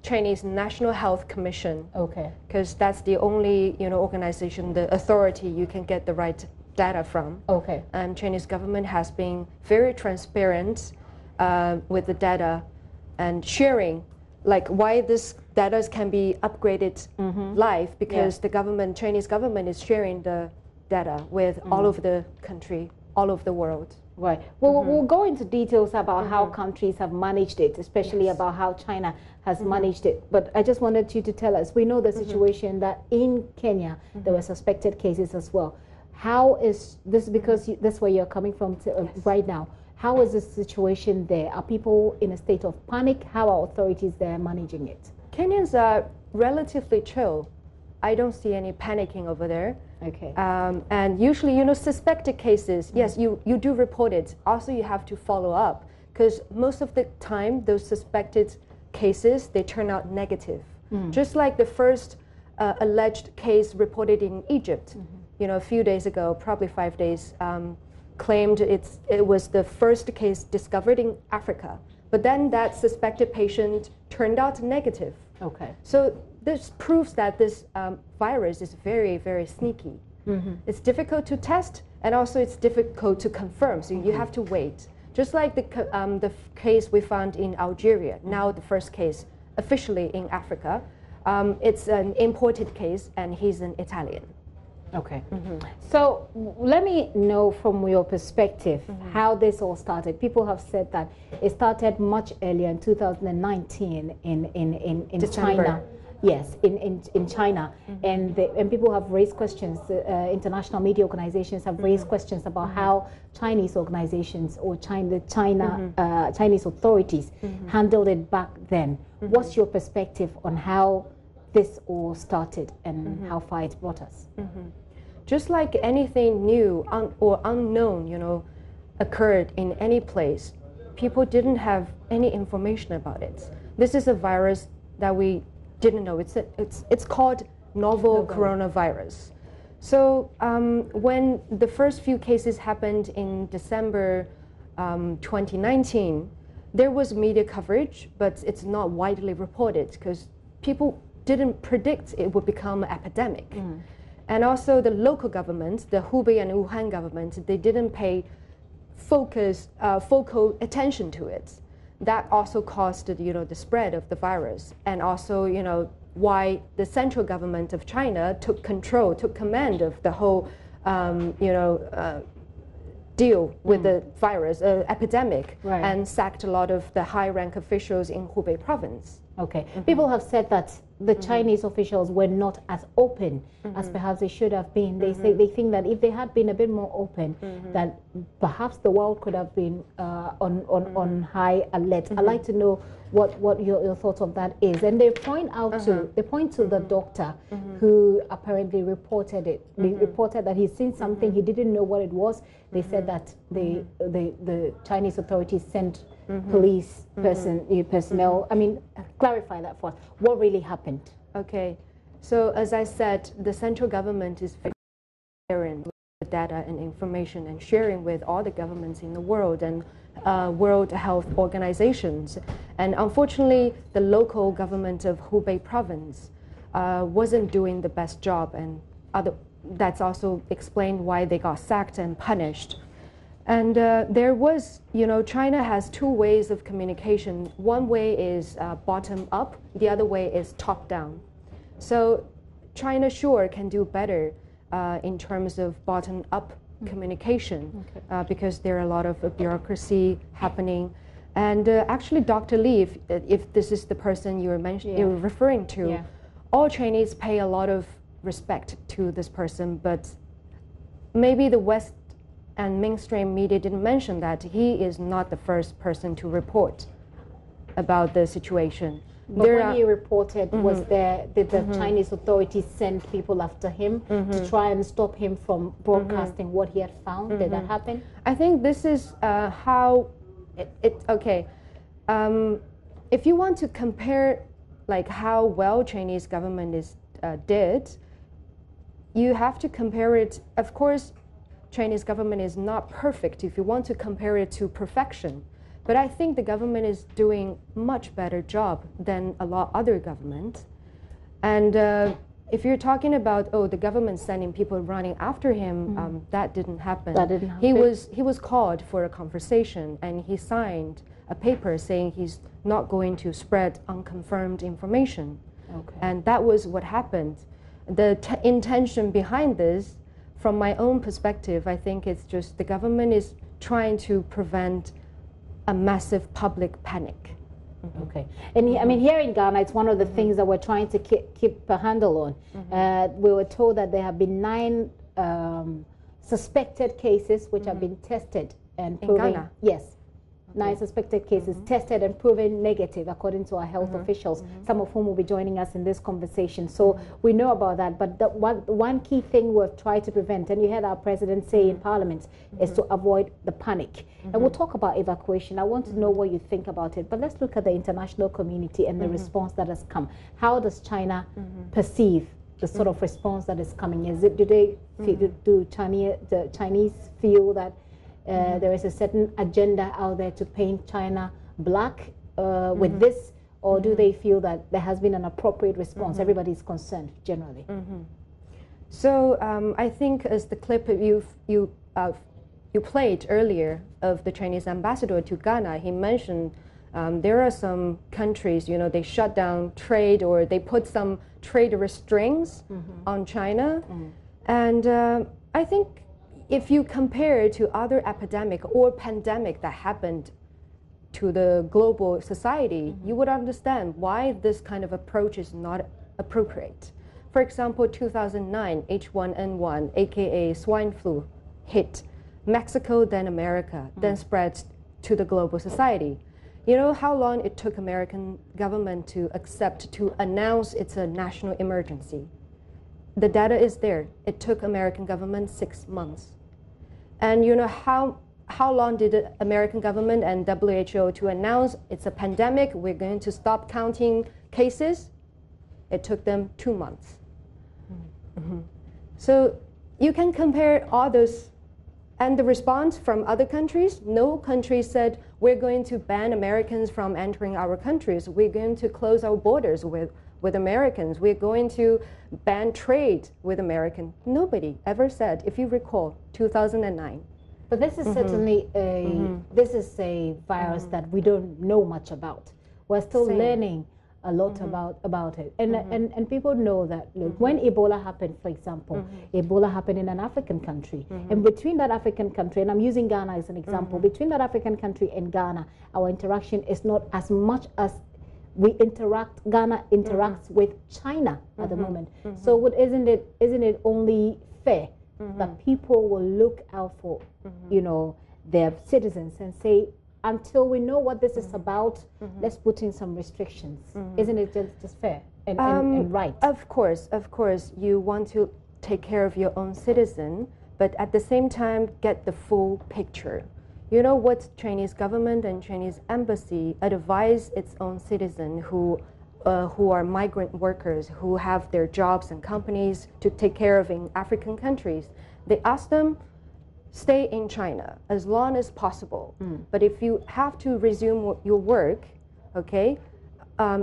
Chinese National Health Commission. Okay. Because that's the only organization, the authority you can get the right data from. Okay. And Chinese government has been very transparent with the data and sharing like why this data can be upgraded live, because the government, Chinese government, is sharing the data with all over the country, all over the world. Right. Well, we'll go into details about how countries have managed it, especially about how China has managed it. But I just wanted you to tell us, we know the situation that in Kenya, there were suspected cases as well. How is this, because that's where you're coming from right now, how is the situation there? Are people in a state of panic? How are authorities there managing it? Kenyans are relatively chill. I don't see any panicking over there. Okay. And usually, you know, suspected cases, yes, you do report it. Also, you have to follow up, because most of the time, those suspected cases, they turn out negative. Just like the first alleged case reported in Egypt, you know, a few days ago, probably 5 days, claimed it was the first case discovered in Africa. But then that suspected patient turned out negative. Okay. So this proves that this virus is very, very sneaky. It's difficult to test, and also it's difficult to confirm, so you have to wait. Just like the case we found in Algeria, now the first case officially in Africa, it's an imported case, and he's an Italian. Okay. So let me know from your perspective how this all started. People have said that it started much earlier in 2019 in China. Yes, in China, and people have raised questions. International media organizations have raised questions about how Chinese organizations or Chinese authorities handled it back then. What's your perspective on how this all started and how far it brought us? Just like anything new or unknown, you know, occurred in any place, people didn't have any information about it. This is a virus that we didn't know. It's called novel coronavirus. So when the first few cases happened in December 2019, there was media coverage, but it's not widely reported because people didn't predict it would become an epidemic. And also the local governments, the Hubei and Wuhan government, they didn't pay focal attention to it. That also caused, you know, the spread of the virus, and also, you know, why the central government of China took command of the whole, deal with the virus epidemic, and sacked a lot of the high-rank officials in Hubei province. Okay. People have said that the Chinese officials were not as open as perhaps they should have been. They say they think that if they had been a bit more open, that perhaps the world could have been on high alert. I'd like to know what your thoughts of that is. And they point out to the doctor who apparently reported it. He reported that he's seen something, he didn't know what it was. They said that the Chinese authorities sent police personnel. I mean, clarify that for us. What really happened? Okay, so as I said, the central government is sharing the data and information and sharing with all the governments in the world and World Health Organizations. And unfortunately, the local government of Hubei province wasn't doing the best job, and that's also explained why they got sacked and punished. And there was, you know, China has two ways of communication. One way is bottom up, the other way is top down. So China sure can do better in terms of bottom up communication, because there are a lot of bureaucracy happening. And actually, Dr. Li, if this is the person you're referring to, all Chinese pay a lot of respect to this person, but maybe the West and mainstream media didn't mention that he is not the first person to report about the situation. But when he reported, did the Chinese authorities send people after him to try and stop him from broadcasting what he had found? Did that happen? I think this is how okay. If you want to compare like how well Chinese government did, you have to compare it. Of course, Chinese government is not perfect if you want to compare it to perfection. But I think the government is doing much better job than a lot other governments. And if you're talking about, the government sending people running after him, that didn't happen. That didn't happen. He was called for a conversation, and he signed a paper saying he's not going to spread unconfirmed information. Okay. And that was what happened. The intention behind this, from my own perspective, I think it's just the government is trying to prevent a massive public panic. Okay. And I mean, here in Ghana, it's one of the things that we're trying to keep a handle on. We were told that there have been 9 suspected cases which have been tested and proven. In Ghana? Yes. 9 suspected cases tested and proven negative according to our health officials, some of whom will be joining us in this conversation. So we know about that. But the one key thing we've tried to prevent, and you heard our president say in Parliament, is to avoid the panic. And we'll talk about evacuation. I want to know what you think about it. But let's look at the international community and the response that has come. How does China perceive the sort of response that is coming? Is it, do the Chinese feel that there is a certain agenda out there to paint China black with this, or do they feel that there has been an appropriate response? Everybody's concerned generally. So I think as the clip you played earlier of the Chinese ambassador to Ghana, he mentioned there are some countries, you know, they shut down trade or they put some trade restraints on China, and I think if you compare it to other epidemic or pandemic that happened to the global society, you would understand why this kind of approach is not appropriate. For example, 2009, H1N1, aka swine flu, hit Mexico, then America, then spread to the global society. You know how long it took American government to accept, to announce it's a national emergency? The data is there. It took American government 6 months. And you know how long did the American government and WHO to announce it's a pandemic, we're going to stop counting cases? It took them 2 months. So you can compare all those, and the response from other countries, no country said we're going to ban Americans from entering our countries, we're going to close our borders with Americans, we're going to ban trade with Americans. Nobody ever said, if you recall, 2009. But this is certainly this is a virus that we don't know much about. We're still learning a lot about it. And people know that, look, when Ebola happened, for example, Ebola happened in an African country. And between that African country, and I'm using Ghana as an example, between that African country and Ghana, our interaction is not as much as we interact, Ghana interacts with China at the moment. So isn't it only fair that people will look out for, you know, their citizens and say, until we know what this is about, let's put in some restrictions. Isn't it just fair and right? Of course, you want to take care of your own citizen, but at the same time, get the full picture. You know what Chinese government and Chinese embassy advise its own citizens who are migrant workers, who have their jobs and companies to take care of in African countries. They ask them, stay in China as long as possible. But if you have to resume your work, okay,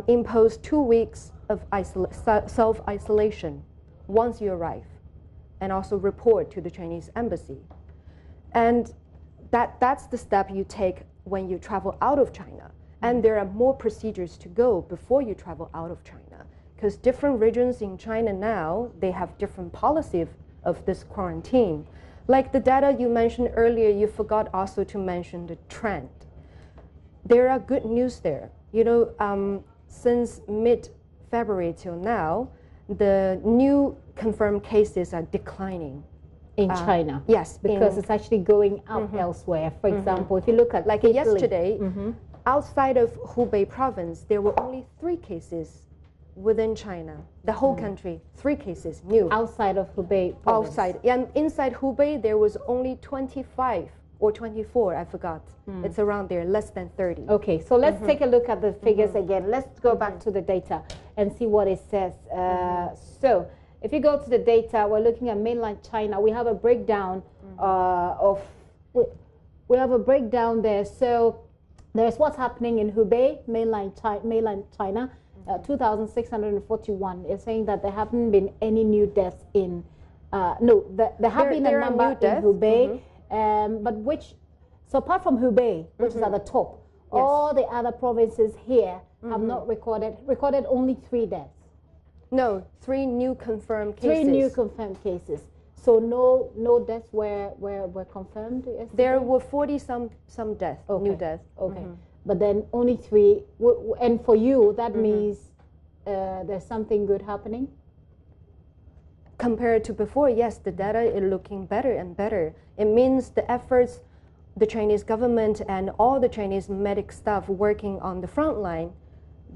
impose 2 weeks of self-isolation once you arrive, and also report to the Chinese embassy. And that's the step you take when you travel out of China. And there are more procedures to go before you travel out of China, because different regions in China now, they have different policy of this quarantine. Like the data you mentioned earlier, you forgot also to mention the trend. There are good news there. You know, since mid-February till now, the new confirmed cases are declining. In China? Yes. Because it's actually going out elsewhere. For example, if you look at like Italy, yesterday, outside of Hubei province, there were only 3 cases within China. The whole country, 3 cases new. Outside of Hubei province? Outside. And inside Hubei, there was only 25 or 24, I forgot. It's around there, less than 30. Okay, so let's take a look at the figures again. Let's go back to the data and see what it says. So, if you go to the data, we're looking at mainland China. We have a breakdown we have a breakdown there. So there's what's happening in Hubei, mainland China, 2,641. It's saying that there haven't been any new deaths in, there have been a number in Hubei, but so apart from Hubei, which is at the top, All the other provinces here have not recorded only 3 deaths. No, 3 new confirmed cases. 3 new confirmed cases. So no deaths were confirmed yesterday? There were 40 some deaths, new deaths. Okay. But then only 3. And for you, that means there's something good happening? Compared to before, yes, the data is looking better and better. It means the efforts the Chinese government and all the Chinese medic staff working on the front line,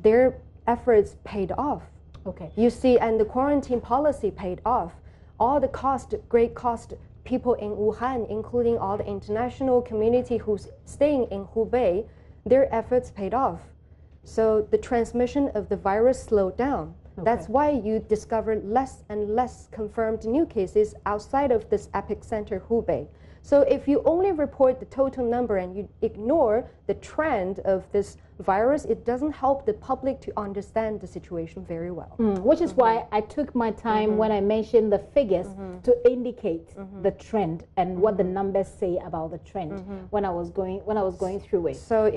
their efforts paid off. Okay. You see, and the quarantine policy paid off. All the great cost people in Wuhan, including all the international community who's staying in Hubei, their efforts paid off. So the transmission of the virus slowed down. Okay. That's why you discover less and less confirmed new cases outside of this epicenter, Hubei. So if you only report the total number and you ignore the trend of this virus, it doesn't help the public to understand the situation very well. Which is why I took my time when I mentioned the figures to indicate the trend and what the numbers say about the trend when I was going through it. So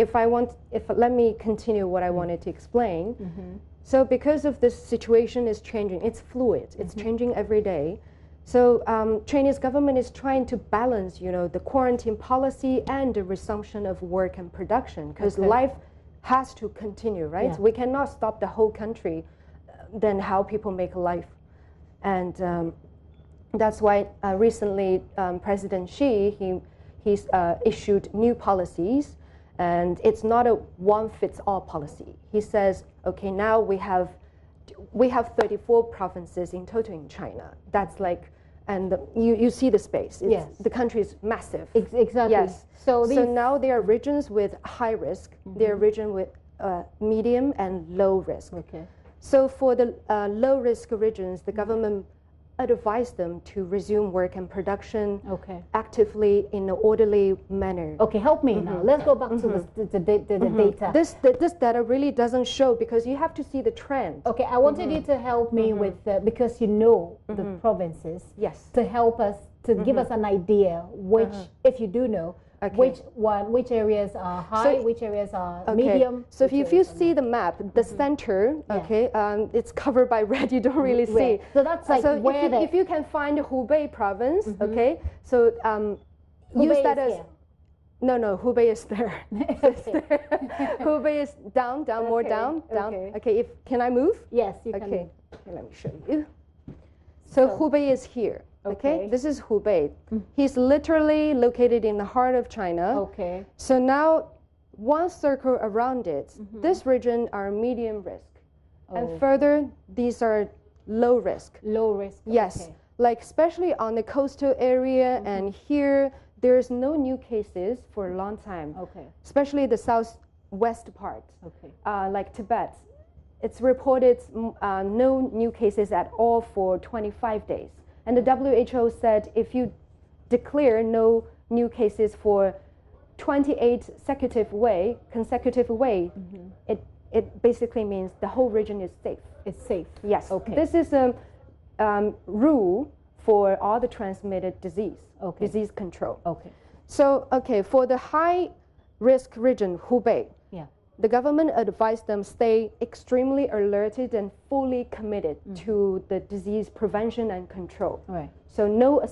let me continue what I wanted to explain. So because of this situation is changing, it's fluid, it's changing every day. So Chinese government is trying to balance, the quarantine policy and the resumption of work and production, because life has to continue, right? Yeah. We cannot stop the whole country, then how people make a life. And that's why recently President Xi, he's issued new policies, and it's not a one-fits-all policy. He says, okay, now we have 34 provinces in total in China. That's like, and you see the space. Yes. The country is massive. Exactly. Yes. So now there are regions with high risk. There are regions with medium and low risk. Okay. So for the low risk regions, the government advised them to resume work and production actively in an orderly manner. Okay, help me now. Let's go back to the data. This data really doesn't show, because you have to see the trend. Okay, I wanted you to help me with, because you know the provinces, to help us, to give us an idea which, if you do know, which areas are high, which areas are medium. So if you see the map, the center, it's covered by red. You don't really see. So that's like where if you can find Hubei province, so use that as. No, Hubei is there. Hubei is down, more down. Okay, can I move? Yes, you can. Okay, let me show you. So Hubei is here. Okay, this is Hubei. He's literally located in the heart of China. Okay. So now, one circle around it, this region are medium risk. And further, these are low risk. Low risk. Yes. Like especially on the coastal area and here, there's no new cases for a long time. Okay. Especially the southwest part. Okay. Like Tibet. It's reported no new cases at all for 25 days. And the WHO said if you declare no new cases for 28 consecutive way, it basically means the whole region is safe. It's safe. Yes. Okay. This is a rule for all the transmitted disease. Okay. Disease control. Okay. So for the high risk region, Hubei. Yeah. The government advised them stay extremely alerted and fully committed to the disease prevention and control. Right. So no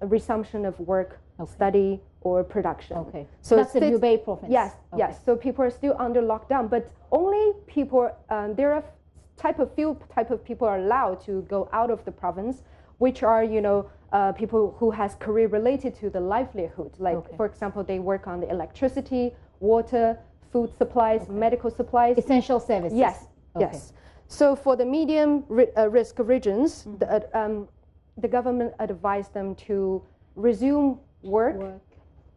resumption of work, study, or production. Okay. So that's the Hubei province. Yes, yes. So people are still under lockdown, but only people. There are few type of people are allowed to go out of the province, which are people who has career related to the livelihood. Like for example, they work on the electricity, water, food supplies, medical supplies. Essential services. Yes, yes. So for the medium risk regions, the government advised them to resume work.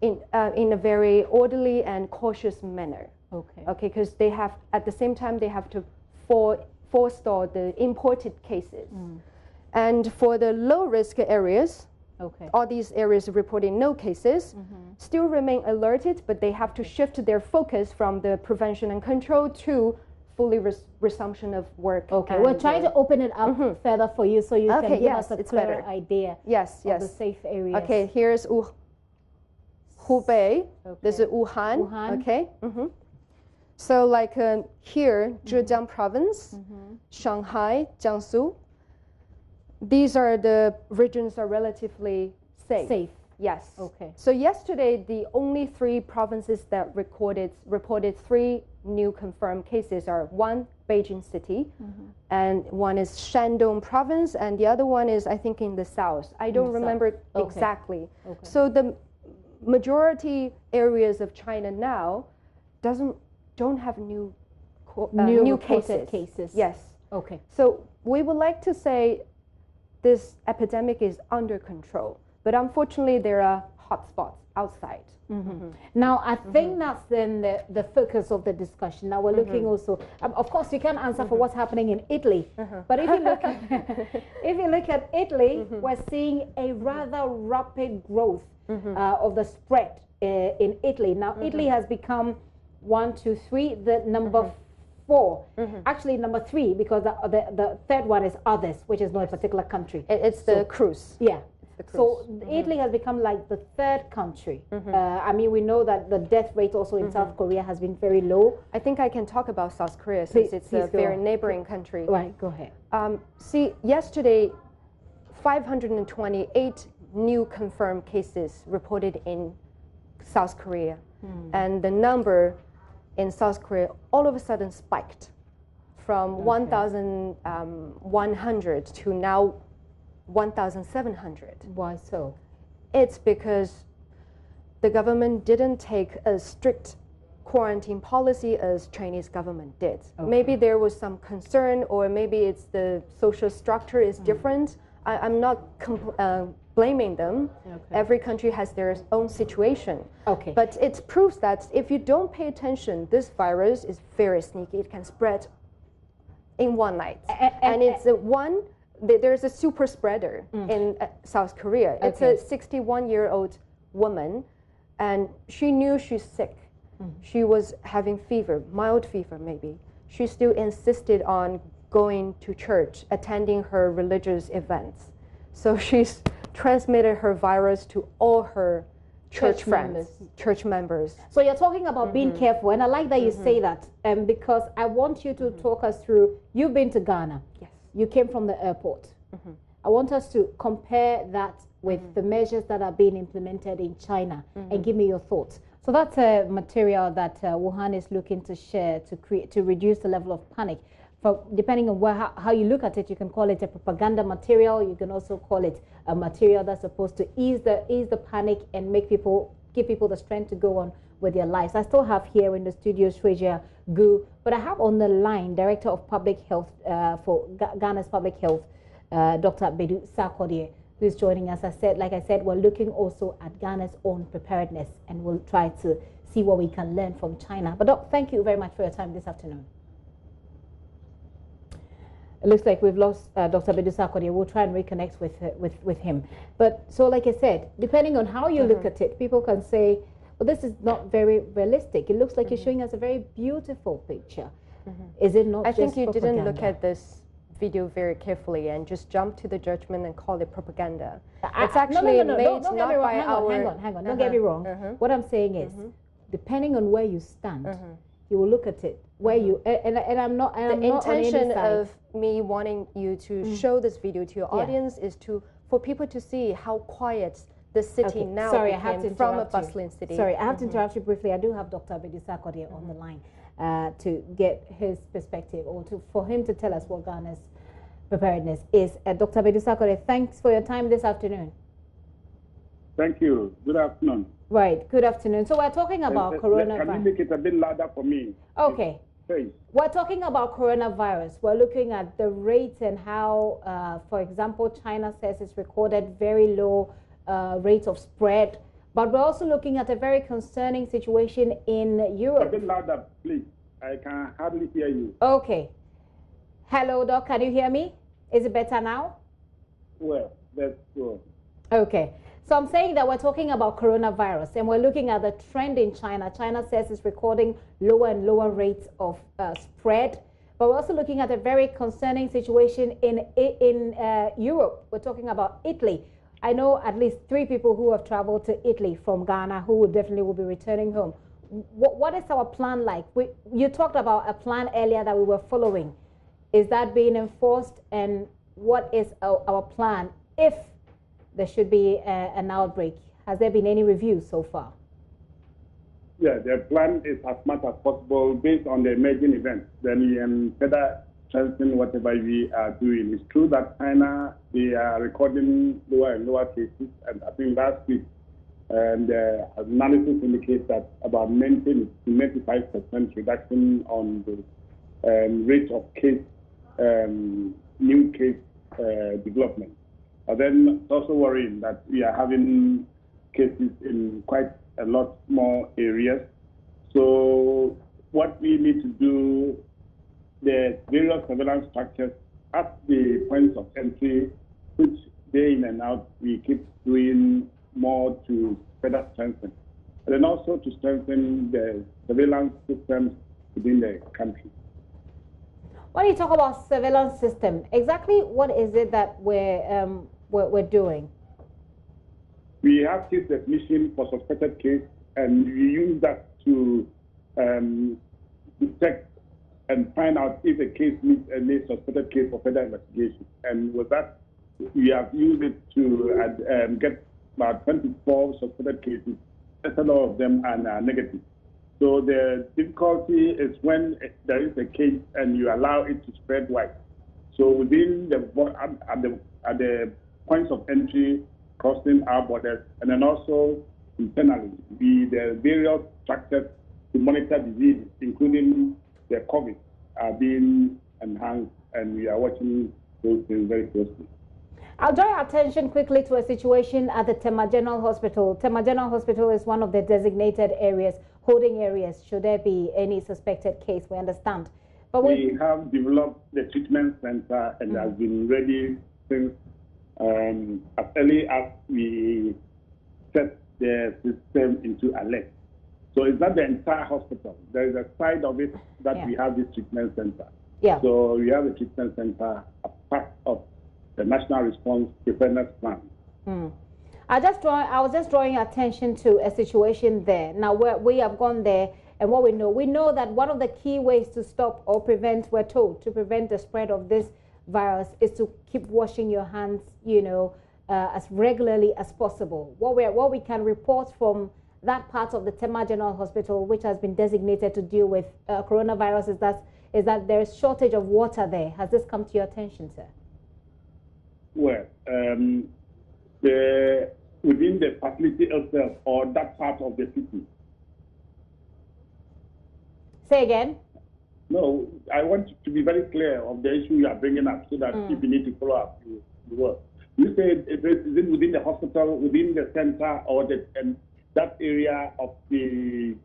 In a very orderly and cautious manner. Okay. Okay, because they have, at the same time, they have to forestall the imported cases. And for the low risk areas, all these areas reporting no cases, still remain alerted, but they have to shift their focus from the prevention and control to fully resumption of work. Okay, we're trying to open it up further for you so you can give us a clearer idea of the safe areas. Okay, here's Hubei. This is Wuhan. Okay. So like here, Zhejiang province, Shanghai, Jiangsu, these are the regions are relatively safe. Yes. Okay. So yesterday, the only 3 provinces that reported 3 new confirmed cases are one, Beijing City, and one is Shandong province, and the other one is, I think, in the south. I don't remember exactly. Okay. So the majority areas of China now don't have new cases. Yes. Okay. So we would like to say this epidemic is under control, but unfortunately there are hotspots outside. Now, I think that's then the focus of the discussion. Now, we're looking also, of course, you can't answer for what's happening in Italy, but if you look at Italy, we're seeing a rather rapid growth of the spread in Italy. Now, Italy has become 1, 2, 3, the number 4, actually number 3, because the third one is others, which is not a particular country. It's the cruise. Yeah. So Italy has become like the 3rd country. I mean, we know that the death rate also in South Korea has been very low. I think I can talk about South Korea since it's a very neighboring country. Right, go ahead. See, yesterday, 528 new confirmed cases reported in South Korea. And the number in South Korea all of a sudden spiked from 1,100 to now 1,700. Why so? It's because the government didn't take a strict quarantine policy as Chinese government did. Maybe there was some concern, or maybe it's the social structure is different. I'm not blaming them. Every country has their own situation. But it proves that if you don't pay attention, this virus is very sneaky. It can spread in one night. And it's there's a super spreader in South Korea. It's a 61-year-old woman, and she knew she's sick. She was having fever, mild fever maybe. She still insisted on going to church, attending her religious events. So she's transmitted her virus to all her church members. So you're talking about being careful, and I like that you say that, because I want you to talk us through, you've been to Ghana. Yes. You came from the airport. I want us to compare that with the measures that are being implemented in China and give me your thoughts. So that's a material that Wuhan is looking to share to reduce the level of panic. Depending on how you look at it, you can call it a propaganda material. You can also call it a material that's supposed to ease the panic and give people the strength to go on with their lives. I still have here in the studio Shweja Gu, but I have on the line Director of Public Health for Ghana's Public Health, Dr. Bedu Sarkodie, who is joining us. Like I said, we're looking also at Ghana's own preparedness, and we'll try to see what we can learn from China. But Doc, thank you very much for your time this afternoon. It looks like we've lost Dr. Bedu Sarkodie. We'll try and reconnect with him. But so, like I said, depending on how you look at it, people can say, well, this is not very realistic. It looks like you're showing us a very beautiful picture. Is it not? I think you didn't look at this video very carefully and just jump to the judgment and call it propaganda. It's actually made not by our... Hang on. Don't get me wrong. What I'm saying is, depending on where you stand, you will look at it where you and I'm not. And the intention of me wanting you to show this video to your audience is for people to see how quiet the city now became from a bustling city. Sorry, I have to interrupt you briefly. I do have Dr. Bedu Sarkodie on the line to get his perspective, or for him to tell us what Ghana's preparedness is. Dr. Bedu Sarkodie, thanks for your time this afternoon. Thank you. Good afternoon. Right, good afternoon. So we're talking about coronavirus. Can you make it a bit louder for me? Okay. Hey. We're talking about coronavirus. We're looking at the rates and how, for example, China says it's recorded very low rate of spread. But we're also looking at a very concerning situation in Europe. A bit louder, please. I can hardly hear you. Okay. Hello, Doc. Can you hear me? Is it better now? Well, that's good. Okay. So I'm saying that we're talking about coronavirus, and we're looking at the trend in China. China says it's recording lower and lower rates of spread. But we're also looking at a very concerning situation in Europe. We're talking about Italy. I know at least 3 people who have traveled to Italy from Ghana who will definitely be returning home. what is our plan like? You talked about a plan earlier that we were following. Is that being enforced, and what is our plan if there should be an outbreak? Has there been any review so far? Yeah, the plan is as much as possible based on the emerging events. Then we can further strengthen whatever we are doing. It's true that China, they are recording lower and lower cases, and I think last week, and analysis indicates that about 95% reduction on the rate of new case development. But then it's also worrying that we are having cases in quite a lot more areas. So what we need to do, the various surveillance structures at the points of entry, which day in and out, we keep doing more to further strengthen. And then also to strengthen the surveillance systems within the country. When you talk about surveillance system, exactly what is it that we're doing? We have case definition for suspected case, and we use that to detect and find out if a case needs any suspected case for further investigation. And with that, we have used it to get about 24 suspected cases. A lot of them are negative. So the difficulty is when there is a case and you allow it to spread wide. So within at the points of entry, crossing our borders, and then also internally, the various structures to monitor disease, including the COVID, are being enhanced, and we are watching those things very closely. I'll draw your attention quickly to a situation at the Tema General Hospital. Tema General Hospital is one of the designated areas, holding areas, should there be any suspected case, we understand. But we have developed the treatment center and has been ready since as early as we set the system into alert. So it's not the entire hospital. There is a side of it that we have this treatment center. Yeah. So we have a treatment center as part of the National Response Preparedness Plan. I was just drawing attention to a situation there. Now we have gone there, and what we know that one of the key ways to stop or prevent, we're told, to prevent the spread of this virus is to keep washing your hands, as regularly as possible. What we can report from that part of the Tema General Hospital, which has been designated to deal with coronavirus, is that there is shortage of water there. Has this come to your attention, sir? Well, within the facility itself or that part of the city. Say again? No, I want to be very clear of the issue you are bringing up so that if you need to follow up, you will. You say, is it within the hospital, within the center, or that area of the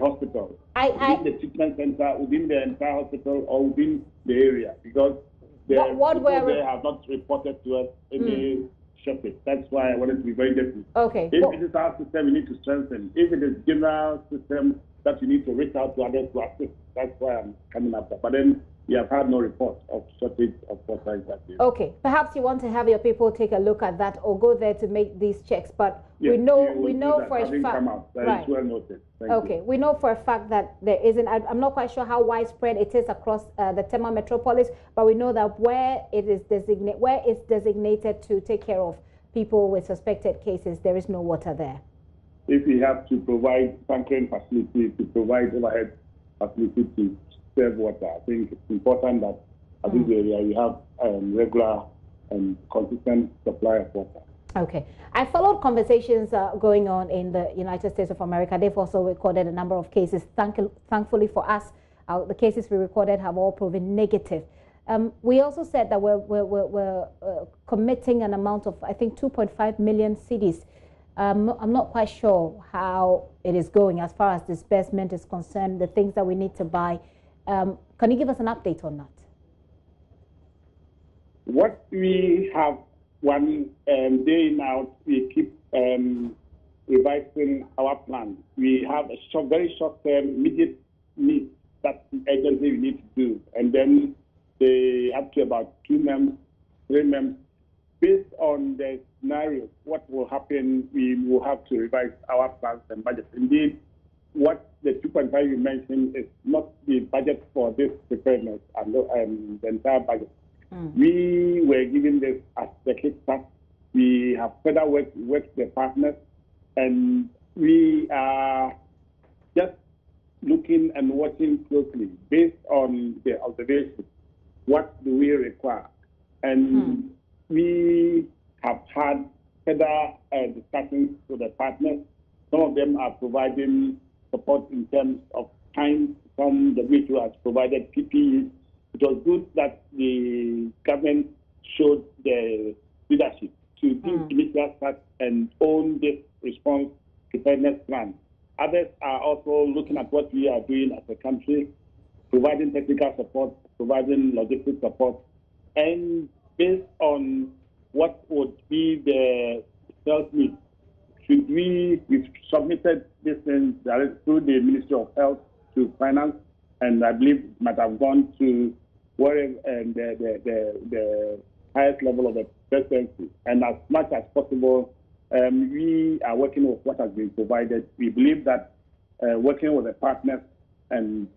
hospital? Within the treatment center, within the entire hospital, or within the area? Because the people there have not reported to us any shortage. That's why I wanted to be very definite. Okay. If it is our system, we need to strengthen. If it is general system that you need to reach out to others to assist, that's why I'm coming after. But then we have had no report of shortage of water in that area. Okay. Perhaps you want to have your people take a look at that or go there to make these checks. But yes, we know for a fact. Right. Well noted. Okay. We know for a fact that there isn't. I'm not quite sure how widespread it is across the Tema metropolis, but we know that where it's designated to take care of people with suspected cases, there is no water there. If we have to provide bunkering facilities, to provide overhead facilities to serve water, I think it's important that at this area you have regular and consistent supply of water. Okay. I followed conversations going on in the United States of America. They've also recorded a number of cases. Thankfully for us, the cases we recorded have all proven negative. We also said that we're committing an amount of, I think, 2.5 million cedis. I'm not quite sure how it is going as far as disbursement is concerned, the things that we need to buy. Can you give us an update on that? What we have one day now, we keep revising our plan. We have a very short-term, immediate need that urgently we need to do. And then up to about 2 months, 3 months, based on the scenario, what will happen, we will have to revise our plans and budget. Indeed, what the 2.5 you mentioned is not the budget for this preparedness and the entire budget. We were given this as the kickstart. We have further worked with the partners, and we are just looking and watching closely based on the observations. What do we require? And we have had further discussions with the partners. Some of them are providing support in terms of time. Some WHO has provided PPE. It was good that the government showed the leadership to give initial start and own this response preparedness plan. Others are also looking at what we are doing as a country, providing technical support, providing logistic support, and based on what would be the health needs. We've submitted this thing through the Ministry of Health to Finance, and I believe it might have gone to wherever the highest level of the presidency. And as much as possible, we are working with what has been provided. We believe that working with the partners and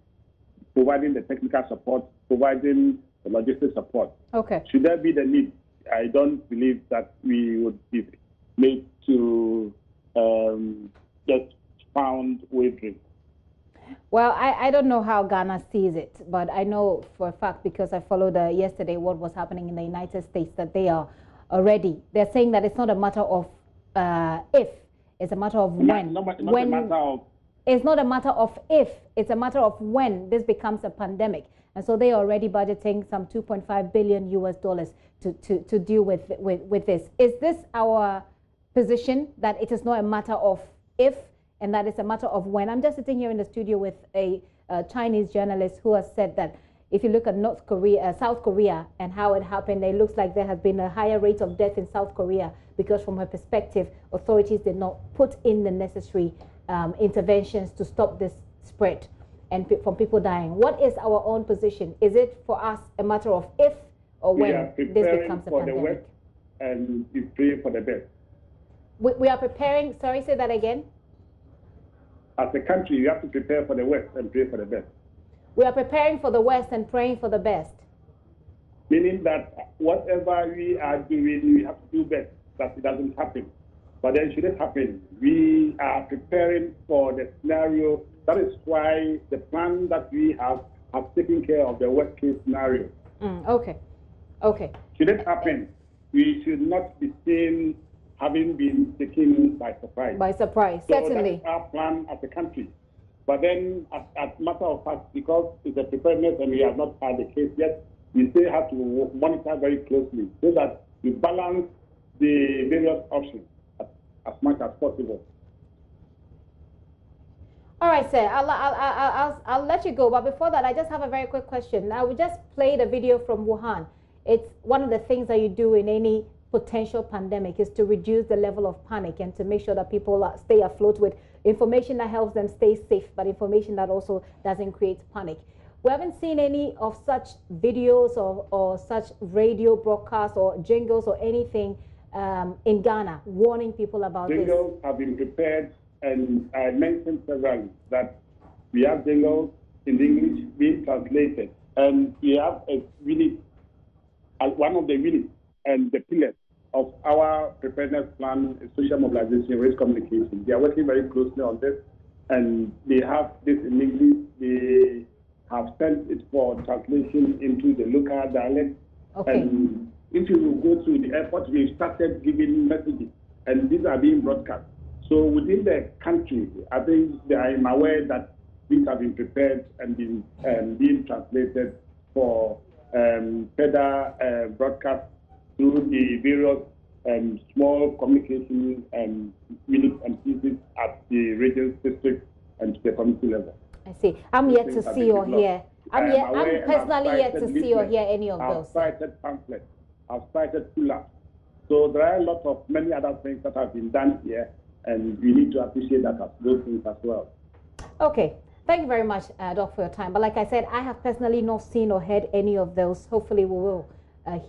providing the technical support, providing the logistic support. Okay. Should there be the need, I don't believe that we would be made to just found wavering. Well, I don't know how Ghana sees it, but I know for a fact, because I followed yesterday what was happening in the United States, that they are already, they're saying that it's not a matter of if, it's a matter of when. It's not a matter of if, it's a matter of when this becomes a pandemic. And so they are already budgeting some $2.5 billion to deal with this. Is this our position, that it is not a matter of if, and that it's a matter of when? I'm just sitting here in the studio with a Chinese journalist who has said that if you look at South Korea and how it happened, it looks like there has been a higher rate of death in South Korea because from her perspective, authorities did not put in the necessary interventions to stop this spread and from people dying. What is our own position? Is it for us a matter of if or when this becomes a pandemic? Worst, and we pray for the best. We are preparing, sorry, say that again. As a country, you have to prepare for the worst and pray for the best. We are preparing for the worst and praying for the best. Meaning that whatever we are doing, we have to do best, that it doesn't happen. But then should it happen, we are preparing for the scenario. That is why the plan that we have taken care of the worst case scenario. Okay. Should it happen, we should not be seen having been taken by surprise. By surprise, so certainly. That's our plan as a country. But then, as matter of fact, because it's a preparedness and we have not had the case yet, we still have to monitor very closely so that we balance the various options as much as possible. All right, sir. I'll let you go. But before that, I just have a very quick question. Now, we just played a video from Wuhan. It's one of the things that you do in any potential pandemic is to reduce the level of panic and to make sure that people stay afloat with information that helps them stay safe, but information that also doesn't create panic. We haven't seen any of such videos or such radio broadcasts or jingles or anything in Ghana warning people about this. Jingles have been prepared, and I mentioned several that we have jingles in English being translated, and we have a unit, one of the units and the pillars of our preparedness plan is social mobilization, race communication. They are working very closely on this, and they have this in English. They have sent it for translation into the local dialect. Okay. And if you go to the airport, we started giving messages, and these are being broadcast. So within the country, I think I am aware that these have been prepared and being translated for further broadcast through the various small communication units and pieces at the region, district, and to the community level. I see. I'm yet to see or hear. I'm personally yet to see or hear any of those. I've cited pamphlets. I've cited pull-ups. So there are a lot of many other things that have been done here, and we need to appreciate those things as well. Okay. Thank you very much, Doc, for your time. But like I said, I have personally not seen or heard any of those. Hopefully we will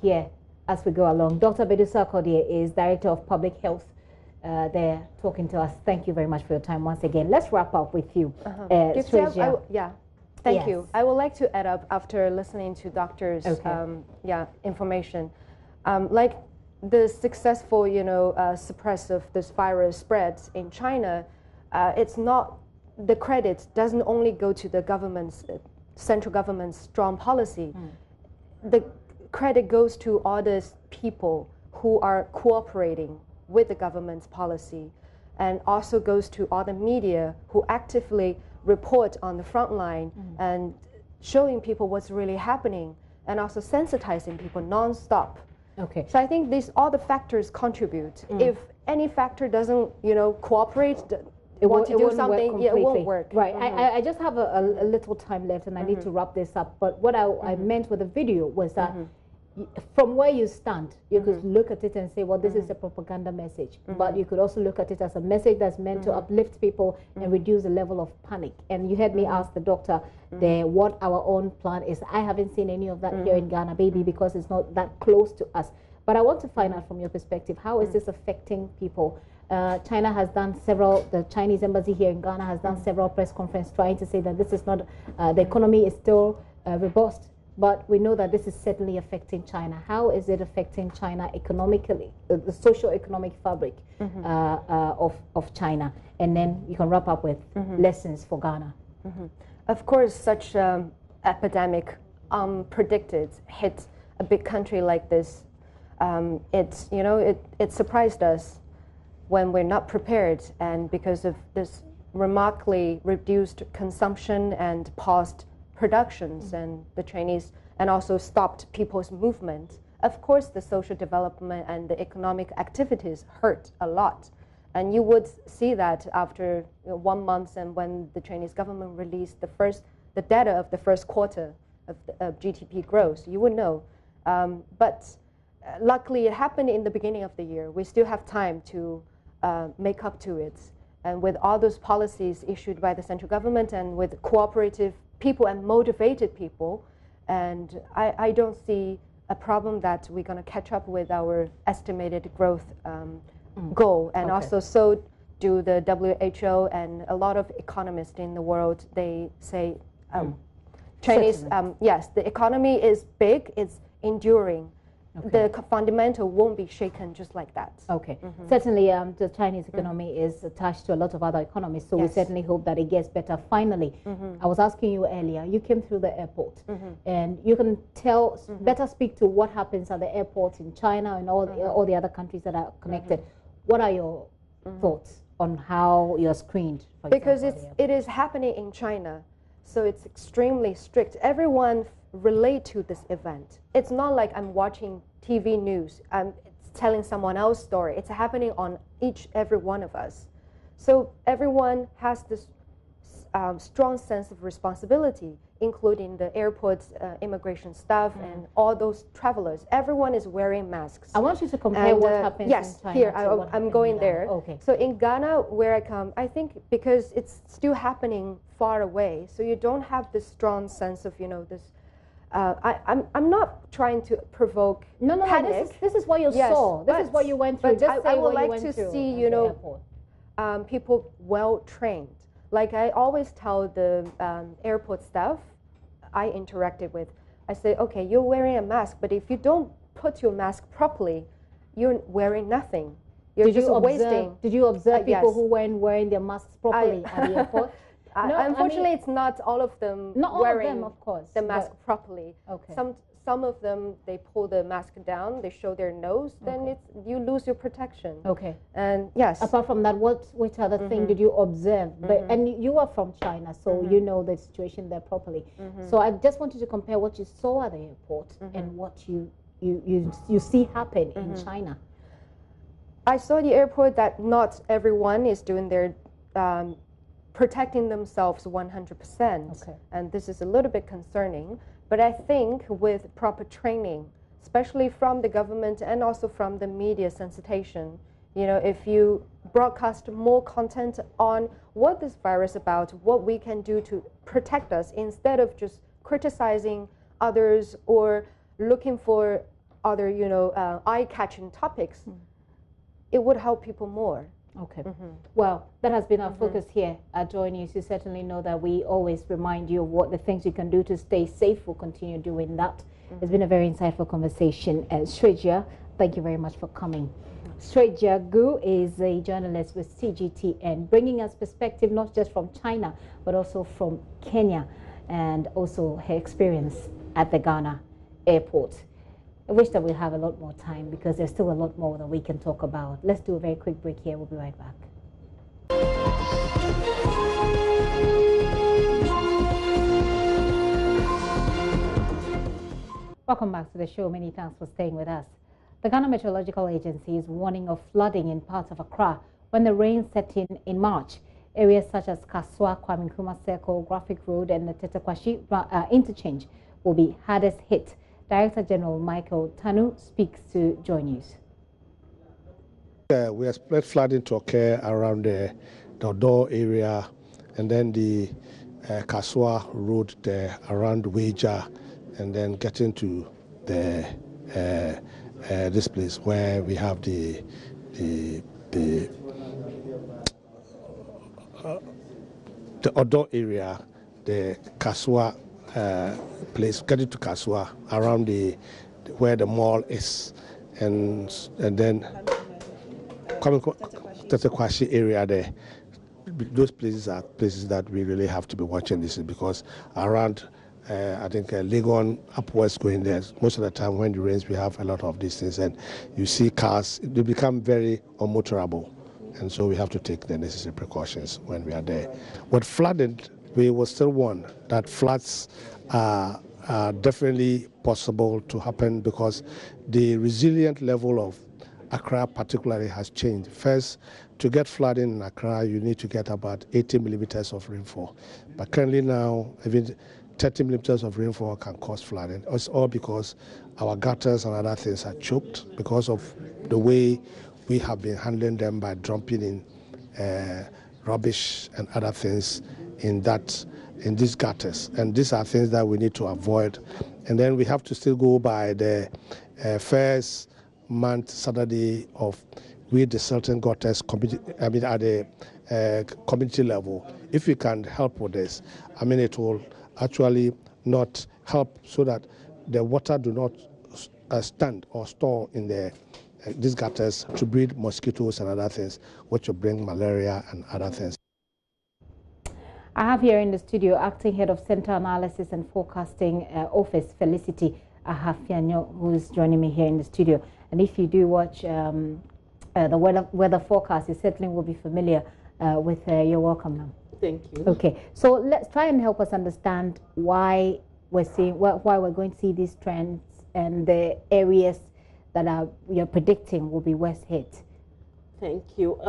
hear as we go along. Dr. Bedusa Kodie is Director of Public Health. They're talking to us. Thank you very much for your time once again. Let's wrap up with you. Thank you. I would like to add up after listening to doctors' information. Like the successful, suppress of this virus spreads in China, it's not, the credit doesn't only go to the government's, central government's strong policy. The credit goes to all these people who are cooperating with the government's policy, and also goes to all the media who actively report on the front line and showing people what's really happening, and also sensitizing people non-stop. Okay. So I think all the factors contribute. If any factor doesn't, cooperate, it won't work. Right. I just have a little time left, and I need to wrap this up. But what I meant with the video was that from where you stand, you could look at it and say, well, this is a propaganda message. But you could also look at it as a message that's meant to uplift people and reduce the level of panic. And you heard me ask the doctor what our own plan is. I haven't seen any of that here in Ghana, maybe because it's not that close to us. But I want to find out from your perspective, how is this affecting people? China has done the Chinese embassy here in Ghana has done several press conferences trying to say that this is not, the economy is still robust. But we know that this is certainly affecting China. How is it affecting China economically, the socio-economic fabric of China? And then you can wrap up with lessons for Ghana. Of course, such epidemic, unpredicted, hit a big country like this. It surprised us when we're not prepared, and because of this remarkably reduced consumption and paused productions and the Chinese, and also stopped people's movement. Of course, the social development and the economic activities hurt a lot. And you would see that after 1 month, and when the Chinese government released the data of the first quarter of GDP growth, you would know. But luckily, it happened in the beginning of the year. We still have time to make up to it. And with all those policies issued by the central government, and with cooperative people and motivated people, and I don't see a problem that we're going to catch up with our estimated growth goal. And also, so do the WHO and a lot of economists in the world. They say Chinese, yes, the economy is big, it's enduring. The fundamental won't be shaken just like that. Okay. Certainly, the Chinese economy is attached to a lot of other economies, so we certainly hope that it gets better. Finally, I was asking you earlier, you came through the airport, and you can better speak to what happens at the airports in China and all the other countries that are connected. What are your thoughts on how you're screened? Because it is happening in China, so it's extremely strict. Everyone relate to this event. It's not like I'm watching TV news, it's telling someone else's story. It's happening on every one of us. So everyone has this strong sense of responsibility, including the airport's immigration staff and all those travelers. Everyone is wearing masks. I want you to compare what happens in China. Here, I'm going there. Okay. So in Ghana, where I come, I think because it's still happening far away, so you don't have this strong sense of, this. I'm not trying to provoke panic. This is what you saw. This is what you went through. But I would like to see, people well trained. Like I always tell the airport staff I interacted with, I say, okay, you're wearing a mask, but if you don't put your mask properly, you're wearing nothing. You're just wasting. Did you observe people who weren't wearing their masks properly at the airport? No, unfortunately, it's not all of them wearing of course, the mask properly. Okay. Some of them, they pull the mask down, they show their nose, then you lose your protection. Okay. And yes. Apart from that, which other thing did you observe? And you are from China, so you know the situation there properly. So I just want you to compare what you saw at the airport and what you see happen in China. I saw at the airport that not everyone is doing their protecting themselves 100%. Okay. And this is a little bit concerning. But I think with proper training, especially from the government and also from the media sensitization, if you broadcast more content on what this virus is about, what we can do to protect us, instead of just criticizing others or looking for other, you know, eye-catching topics, it would help people more. Okay. Well, that has been our focus here at Joy News. You certainly know that we always remind you of what the things you can do to stay safe. We'll continue doing that. It's been a very insightful conversation. Sreja, thank you very much for coming. Sreja Gu is a journalist with CGTN, bringing us perspective not just from China, but also from Kenya, and also her experience at the Ghana airport. I wish that we have a lot more time because there's still a lot more that we can talk about. Let's do a very quick break here. We'll be right back. Welcome back to the show. Many thanks for staying with us. The Ghana Meteorological Agency is warning of flooding in parts of Accra when the rain set in March. Areas such as Kaswa, Kwame Nkrumah Circle, Graphic Road and the Tetekwashi interchange will be hardest hit. Director General Michael Tanu speaks to Joy News. We expect flooding to occur around the Odo area and then the Kaswa Road there around Weja, and then getting to the this place where we have the Odo area, the Kaswa place, getting to Kaswa around where the mall is, and then Tetekwashi area there. Those places are places that we really have to be watching this because around I think Legon upwards going there, most of the time when it rains we have a lot of these things, and you see cars, they become very unmotorable, and so we have to take the necessary precautions when we are there. With flooding, we will still warn that floods are definitely possible to happen because the resilient level of Accra particularly has changed. First, to get flooding in Accra, you need to get about 80 millimeters of rainfall. But currently now, even 30 millimeters of rainfall can cause flooding. It's all because our gutters and other things are choked because of the way we have been handling them by dumping in rubbish and other things in these gutters. And these are things that we need to avoid. And then we have to still go by the first month Saturday of with the certain gutters at the community level. If we can help with this, it will actually not help so that the water do not stand or store in these gutters to breed mosquitoes and other things, which will bring malaria and other things. I have here in the studio Acting Head of Center Analysis and Forecasting Office, Felicity Ahafianyo, who is joining me here in the studio. And if you do watch the weather forecast, you certainly will be familiar with you're welcome now. Thank you. Okay, so let's try and help us understand why we're going to see these trends and the areas that you're predicting will be worst hit. Thank you.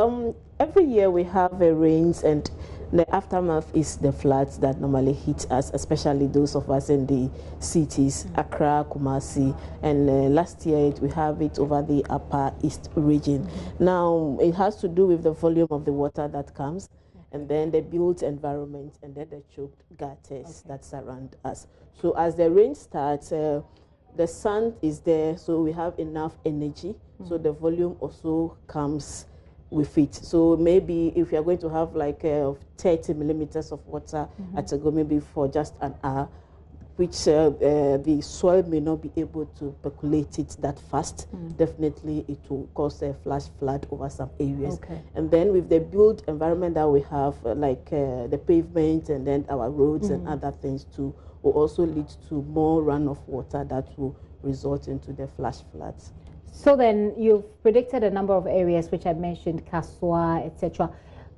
Every year we have rains, and the aftermath is the floods that normally hit us, especially those of us in the cities, Accra, Kumasi, and last year we have it over the Upper East region. Now it has to do with the volume of the water that comes, and then the built environment, and then the choked gutters that surround us. So as the rain starts, the sun is there, so we have enough energy, so the volume also comes with it. So maybe if you're going to have like 30 millimeters of water at a go, maybe for just an hour, which the soil may not be able to percolate it that fast, definitely it will cause a flash flood over some areas. And then with the built environment that we have, like the pavement and then our roads and other things too, will also lead to more runoff water that will result into the flash floods. So then you've predicted a number of areas which I mentioned, Kaswa, etc.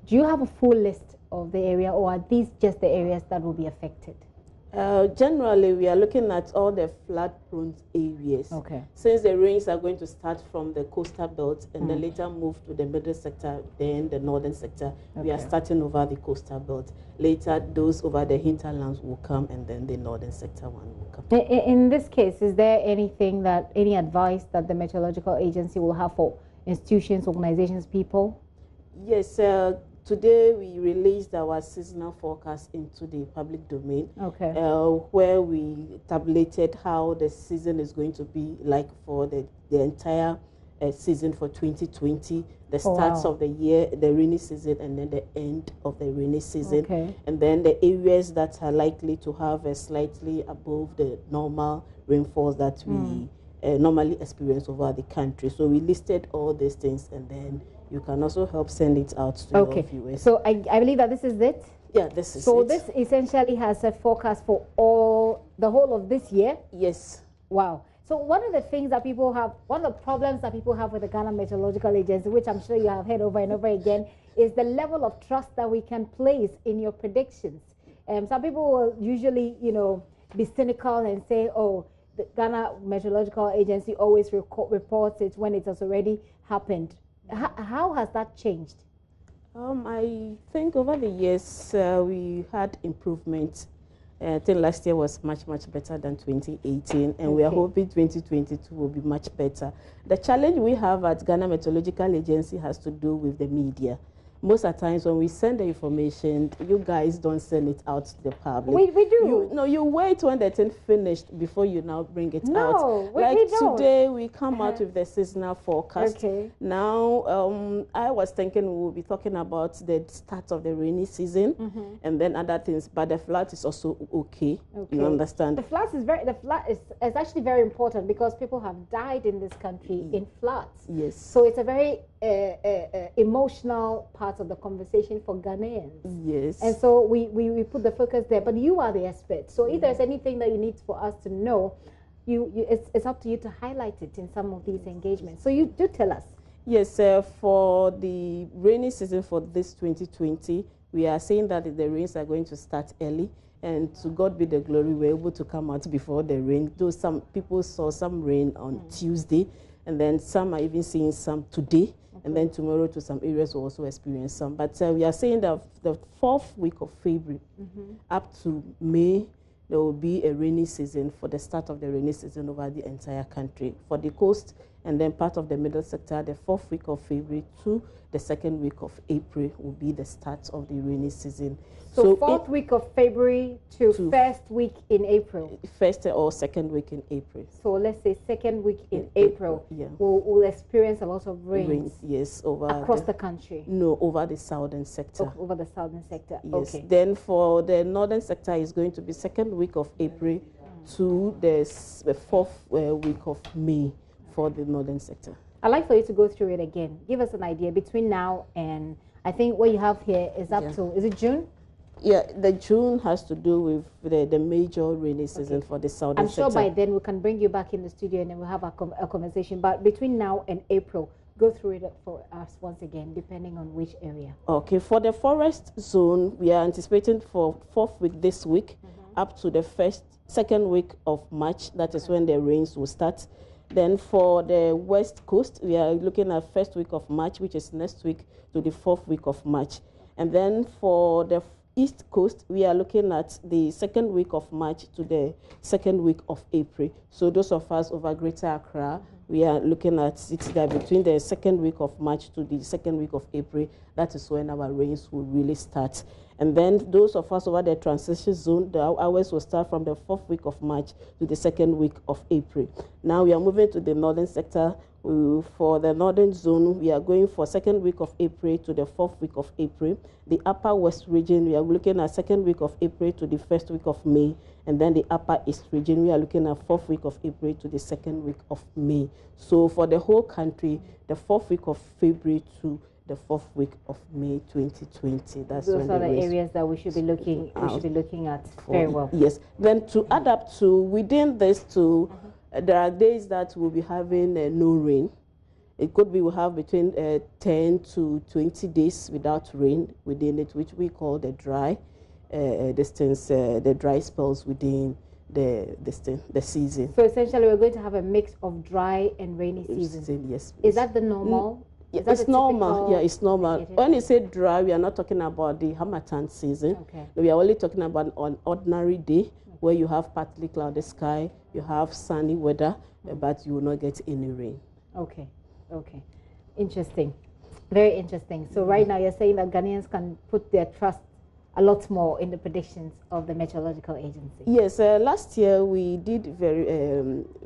Do you have a full list of the area, or are these just the areas that will be affected? Generally, we are looking at all the flood-prone areas. Since the rains are going to start from the coastal belt and then later move to the middle sector, then the northern sector, we are starting over the coastal belt. Later, those over the hinterlands will come, and then the northern sector one will come. In this case, is there any advice that the meteorological agency will have for institutions, organizations, people? Yes, today we released our seasonal forecast into the public domain, where we tabulated how the season is going to be like for the entire season for 2020, the starts of the year, the rainy season, and then the end of the rainy season. And then the areas that are likely to have a slightly above the normal rainfalls that we normally experience over the country. So we listed all these things, and then you can also help send it out to your viewers. So I believe that this is it? Yeah, this is it. So this essentially has a forecast for the whole of this year? Yes. Wow. So one of the things that people have, one of the problems that people have with the Ghana Meteorological Agency, which I'm sure you have heard over and over again, is the level of trust that we can place in your predictions. Some people will usually, be cynical and say, oh, the Ghana Meteorological Agency always reports it when it has already happened. How has that changed? I think over the years we had improvements. I think last year was much better than 2018, and we are hoping 2022 will be much better. The challenge we have at Ghana Meteorological Agency has to do with the media. Most of the times when we send the information, you guys don't send it out to the public. We do. You wait when the thing finished before you now bring it out. No, we don't. Today we come out with the seasonal forecast. Now, I was thinking we will be talking about the start of the rainy season and then other things, but the flood is also okay. You understand? The flood is actually very important because people have died in this country in floods. Yes. So it's a very emotional part of the conversation for Ghanaians. Yes. And so we put the focus there. But you are the expert. So if there's anything that you need for us to know, it's up to you to highlight it in some of these engagements. So you do tell us. Yes, for the rainy season for this 2020, we are saying that the rains are going to start early. And to God be the glory, we're able to come out before the rain. Though some people saw some rain on Tuesday, and then some are even seeing some today. And then tomorrow to some areas will also experience some. But we are saying that the 4th week of February up to May, there will be a rainy season for the start of the rainy season over the entire country. For the coast and then part of the middle sector, the 4th week of February to the 2nd week of April will be the start of the rainy season. So 4th week of February to 1st week in April? 1st or 2nd week in April. So let's say 2nd week in April, we'll experience a lot of rains. Yes, across the country? No, over the southern sector. Over the southern sector, yes. Then for the northern sector, is going to be 2nd week of April to the 4th week of May for the northern sector. I'd like for you to go through it again. Give us an idea between now and, I think what you have here is up to, is it June? Yeah, the June has to do with the major rainy season for the southern sector. I'm sure by then we can bring you back in the studio and then we'll have a conversation. But between now and April, go through it for us once again, depending on which area. Okay, for the forest zone, we are anticipating for 4th week this week up to the 2nd week of March. That is when the rains will start. Then for the west coast, we are looking at 1st week of March, which is next week, to the 4th week of March. And then for the east coast, we are looking at the 2nd week of March to the 2nd week of April. So those of us over Greater Accra, we are looking at it that between the 2nd week of March to the 2nd week of April, that is when our rains will really start. And then those of us over the transition zone, the hours will start from the 4th week of March to the 2nd week of April. Now we are moving to the northern sector. For the northern zone, we are going for 2nd week of April to the 4th week of April. The upper west region, we are looking at 2nd week of April to the 1st week of May. And then the upper east region, we are looking at 4th week of April to the 2nd week of May. So for the whole country, the 4th week of February to the 4th week of May 2020. That's those are the areas that we should be looking at very well. Yes. Then to add up to within this there are days that we'll be having no rain. It could be we'll have between 10 to 20 days without rain within it, which we call the dry the dry spells within the season. So essentially, we're going to have a mix of dry and rainy season. Yes. Is that the normal? Yeah, it's normal. Yeah, it's normal. When you say dry, we are not talking about the Harmattan season. Okay. We are only talking about an ordinary day where you have partly cloudy sky, you have sunny weather, but you will not get any rain. Okay. Okay. Interesting. Very interesting. So right now you're saying that Ghanaians can put their trust a lot more in the predictions of the Meteorological Agency. Yes, last year we did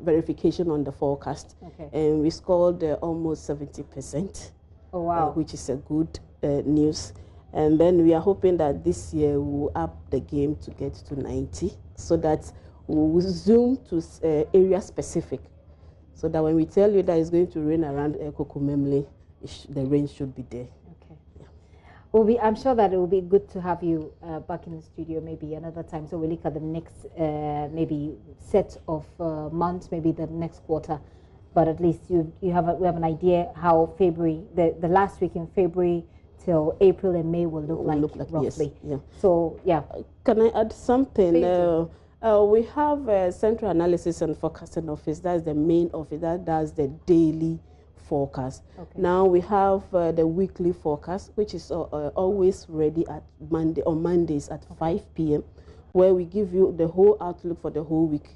verification on the forecast, and we scored almost 70%. Oh, wow. Which is a good news. And then we are hoping that this year we will up the game to get to 90, so that we will zoom to area specific, so that when we tell you that it's going to rain around Kokomemle, the rain should be there. Okay. I'm sure that it will be good to have you back in the studio maybe another time, so we look at the next maybe set of months, maybe the next quarter. But at least we have an idea how February, the last week in February till April and May will look like roughly. Yes, yeah. So yeah. Can I add something? We have a Central Analysis and Forecasting Office. That's the main office that does the daily forecast. Okay. Now we have the weekly forecast, which is always ready at Mondays at 5 p.m., where we give you the whole outlook for the whole week.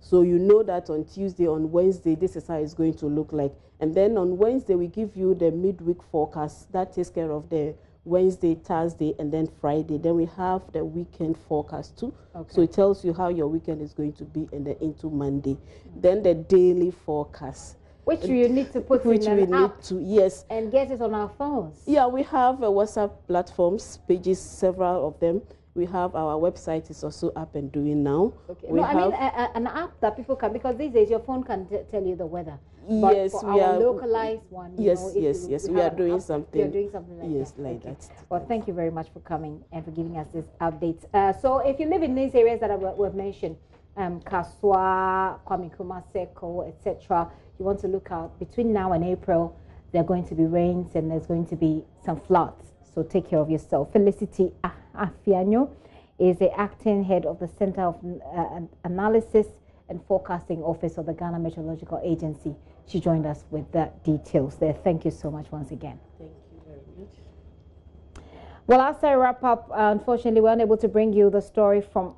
So you know that on Tuesday, on Wednesday, this is how it's going to look like. And then on Wednesday, we give you the midweek forecast. That takes care of the Wednesday, Thursday, and then Friday. Then we have the weekend forecast too. Okay. So it tells you how your weekend is going to be and then into Monday. Then the daily forecast. Which you need to put in an app and get it on our phones. Yeah, we have WhatsApp platforms, pages, several of them. We have our website is also up and doing now. Okay. I mean an app that people can, because these days your phone can tell you the weather. Yes, but for our localized one. Yes, we are doing something. You're doing something like that. Well, thank you very much for coming and for giving us this update. So if you live in these areas that we've mentioned, Kaswa, Kwame Nkrumah Seko, etc., you want to look out between now and April. There are going to be rains and there's going to be some floods. So take care of yourself. Felicity Afiano is the acting head of the Center of Analysis and Forecasting Office of the Ghana Meteorological Agency. She joined us with the details there. Thank you so much once again. Thank you very much. Well, as I wrap up, unfortunately, we're unable to bring you the stories from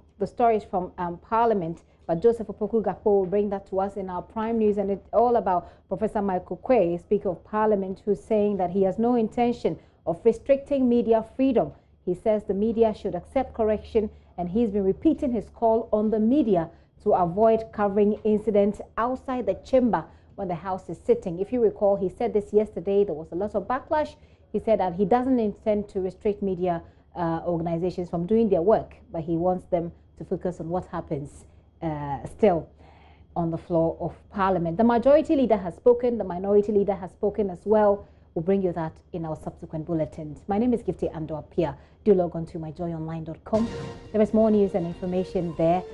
Parliament. But Joseph Opoku Gakpo will bring that to us in our prime news, and it's all about Professor Michael Quay, Speaker of Parliament, who's saying that he has no intention of restricting media freedom. He says the media should accept correction, and he's been repeating his call on the media to avoid covering incidents outside the chamber when the House is sitting. If you recall, he said this yesterday. There was a lot of backlash. He said that he doesn't intend to restrict media organizations from doing their work, but he wants them to focus on what happens still on the floor of Parliament. The majority leader has spoken. The minority leader has spoken as well. We'll bring you that in our subsequent bulletins. My name is Gifty Ando Apia. Do log on to myjoyonline.com. There is more news and information there.